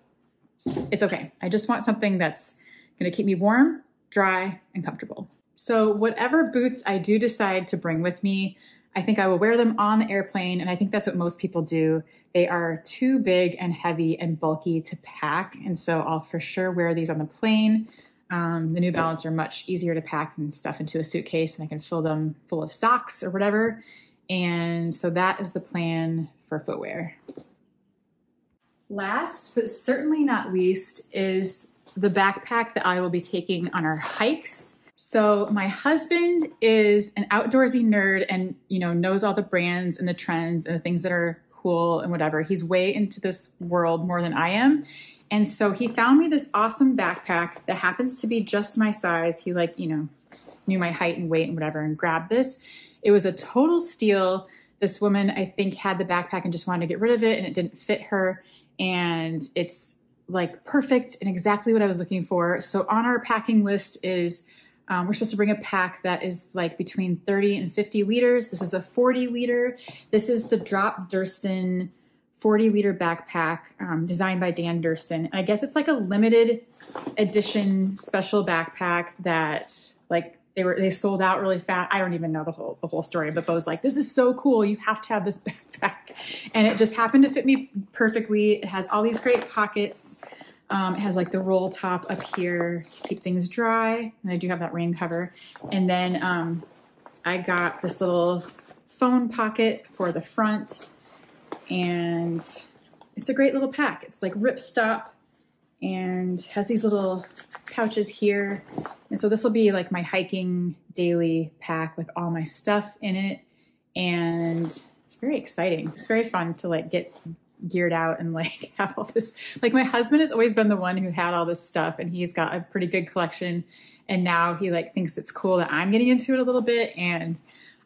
it's okay. I just want something that's going to keep me warm, dry, and comfortable. So whatever boots I do decide to bring with me, I think I will wear them on the airplane, and I think that's what most people do. They are too big and heavy and bulky to pack, and so I'll for sure wear these on the plane. The New Balance are much easier to pack and stuff into a suitcase, and I can fill them full of socks or whatever. And so that is the plan for footwear. Last, but certainly not least, is the backpack that I will be taking on our hikes. So my husband is an outdoorsy nerd and, you know, knows all the brands and the trends and the things that are cool and whatever. He's way into this world more than I am. And so he found me this awesome backpack that happens to be just my size. He like, you know, knew my height and weight and whatever and grabbed this. It was a total steal. This woman, I think, had the backpack and just wanted to get rid of it and it didn't fit her. And it's like perfect and exactly what I was looking for. So on our packing list is, we're supposed to bring a pack that is like between 30 and 50 liters. This is a 40 liter. This is the Drop Durston 40 liter backpack designed by Dan Durston. And I guess it's like a limited edition special backpack that like they sold out really fast. I don't even know the whole story, but Bo was like, this is so cool. You have to have this backpack. And it just happened to fit me perfectly. It has all these great pockets. It has like the roll top up here to keep things dry. And I do have that rain cover. And then I got this little phone pocket for the front. And it's a great little pack. It's like ripstop and has these little pouches here. And so this will be like my hiking daily pack with all my stuff in it. And it's very exciting. It's very fun to like get geared out and like have all this. Like my husband has always been the one who had all this stuff and he's got a pretty good collection. And now he like thinks it's cool that I'm getting into it a little bit. And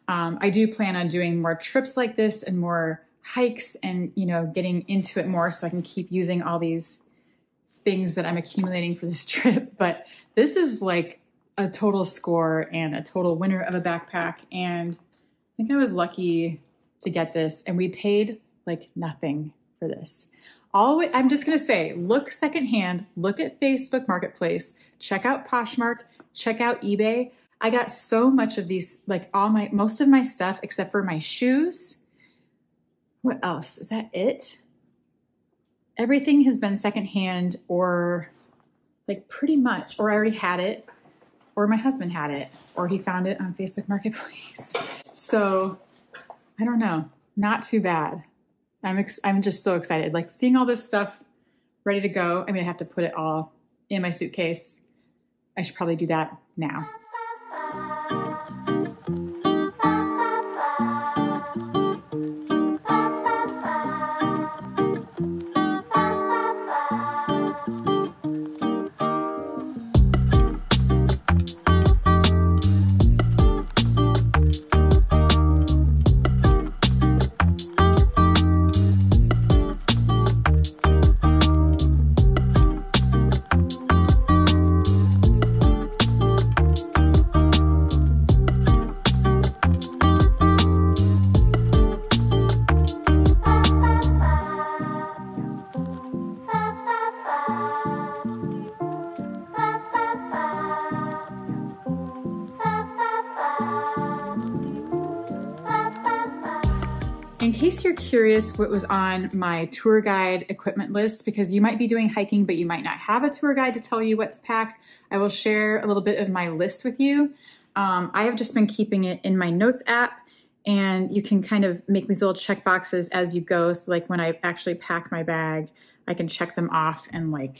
I do plan on doing more trips like this and more hikes and, you know, getting into it more so I can keep using all these things that I'm accumulating for this trip. But this is like a total score and a total winner of a backpack. And I think I was lucky to get this and we paid like nothing for this. I'm just going to say, look secondhand, look at Facebook Marketplace, check out Poshmark, check out eBay. I got so much of these, like most of my stuff except for my shoes. What else? Is that it? Everything has been secondhand or like pretty much, or I already had it, or my husband had it, or he found it on Facebook Marketplace. So I don't know, not too bad. I'm just so excited. Like seeing all this stuff ready to go. I mean, I have to put it all in my suitcase. I should probably do that now. In case you're curious what was on my tour guide equipment list, because you might be doing hiking, but you might not have a tour guide to tell you what to pack, I will share a little bit of my list with you. I have just been keeping it in my notes app, and you can kind of make these little check boxes as you go. So like when I actually pack my bag, I can check them off and like,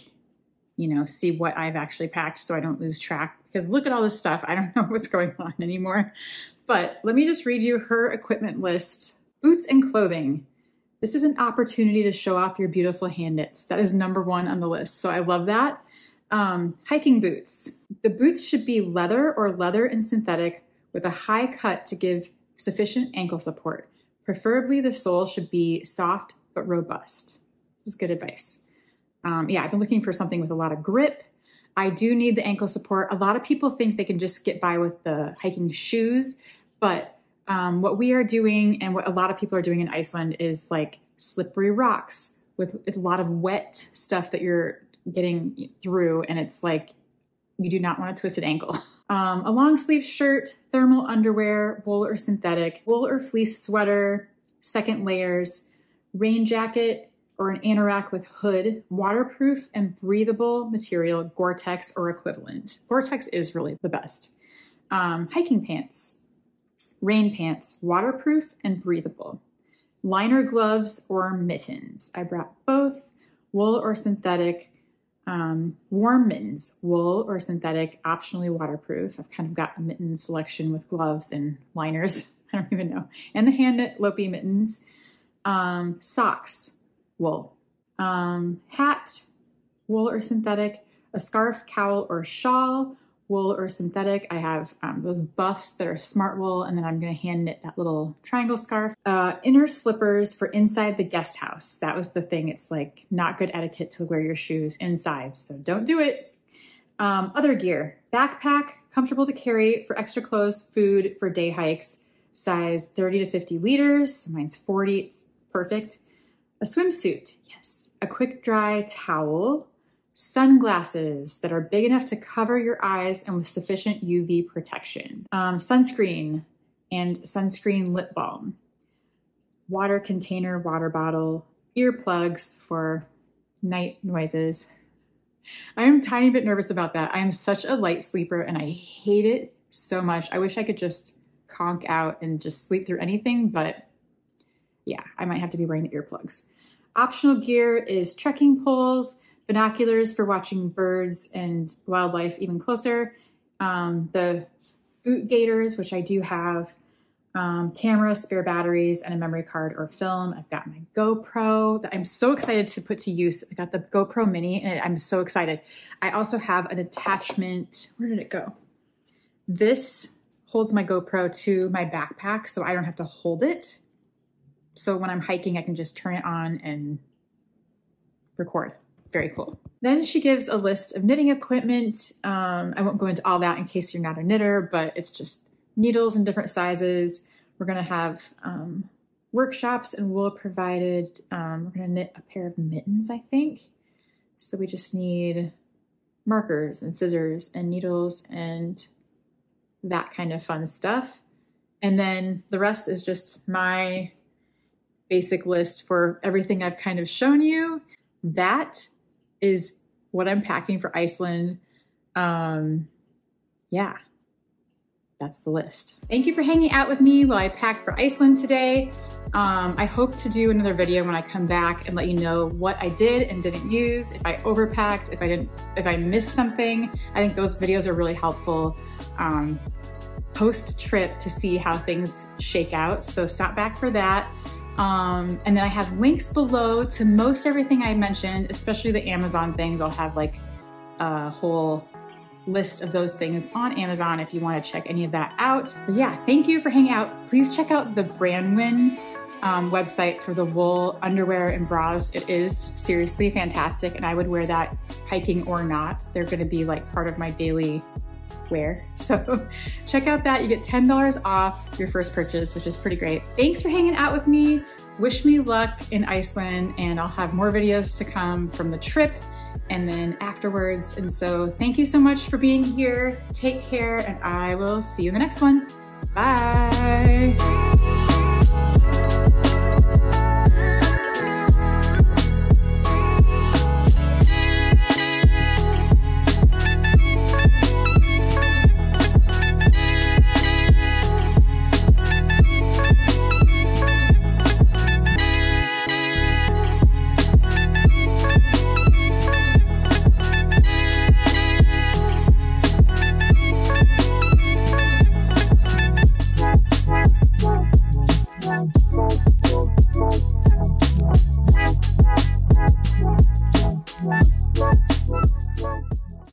you know, see what I've actually packed so I don't lose track, because look at all this stuff. I don't know what's going on anymore. But let me just read you her equipment list. Boots and clothing. This is an opportunity to show off your beautiful hand knits. That is #1 on the list. So I love that. Hiking boots. The boots should be leather or leather and synthetic with a high cut to give sufficient ankle support. Preferably the sole should be soft but robust. This is good advice. Yeah, I've been looking for something with a lot of grip. I do need the ankle support. A lot of people think they can just get by with the hiking shoes, but what we are doing and what a lot of people are doing in Iceland is like slippery rocks with a lot of wet stuff that you're getting through. And it's like, you do not want a twisted ankle. A long sleeve shirt, thermal underwear, wool or synthetic, wool or fleece sweater, second layers, rain jacket or an anorak with hood, waterproof and breathable material, Gore-Tex or equivalent. Gore-Tex is really the best. Hiking pants. Rain pants, waterproof and breathable. Liner gloves or mittens. I brought both, wool or synthetic. Warm mittens, wool or synthetic, optionally waterproof. I've kind of got a mitten selection with gloves and liners. I don't even know. And the hand knit Lopi mittens. Socks, wool. Hat, wool or synthetic. A scarf, cowl, or shawl, wool or synthetic. I have those buffs that are smart wool, and then I'm gonna hand knit that little triangle scarf. Inner slippers for inside the guest house. That was the thing. It's like not good etiquette to wear your shoes inside, so don't do it. Other gear, backpack, comfortable to carry for extra clothes, food for day hikes, size 30 to 50 liters. So mine's 40, it's perfect. A swimsuit, yes. A quick dry towel. Sunglasses that are big enough to cover your eyes and with sufficient UV protection. Sunscreen and sunscreen lip balm. Water container, water bottle, earplugs for night noises. I am a tiny bit nervous about that. I am such a light sleeper and I hate it so much. I wish I could just conk out and just sleep through anything, but yeah, I might have to be wearing the earplugs. Optional gear is trekking poles, binoculars for watching birds and wildlife even closer, the boot gaiters, which I do have, camera, spare batteries, and a memory card or film. I've got my GoPro that I'm so excited to put to use. I got the GoPro Mini and I'm so excited. I also have an attachment. Where did it go? This holds my GoPro to my backpack so I don't have to hold it. So when I'm hiking, I can just turn it on and record. Very cool. Then she gives a list of knitting equipment. I won't go into all that in case you're not a knitter, but it's just needles in different sizes. We're gonna have workshops and wool provided. We're gonna knit a pair of mittens, I think. So we just need markers and scissors and needles and that kind of fun stuff. And then the rest is just my basic list for everything I've kind of shown you. That is what I'm packing for Iceland. Yeah, that's the list. Thank you for hanging out with me while I packed for Iceland today. I hope to do another video when I come back and let you know what I did and didn't use, if I overpacked, if I missed something. I think those videos are really helpful post-trip to see how things shake out. So stop back for that. And then I have links below to most everything I mentioned, especially the Amazon things. I'll have like a whole list of those things on Amazon if you want to check any of that out. But yeah, thank you for hanging out. Please check out the BRANWYN website for the wool underwear and bras. It is seriously fantastic, and I would wear that hiking or not. They're going to be like part of my daily wear. So check out that. You get $10 off your first purchase, which is pretty great. Thanks for hanging out with me. Wish me luck in Iceland, and I'll have more videos to come from the trip and then afterwards. And so thank you so much for being here. Take care, and I will see you in the next one. Bye.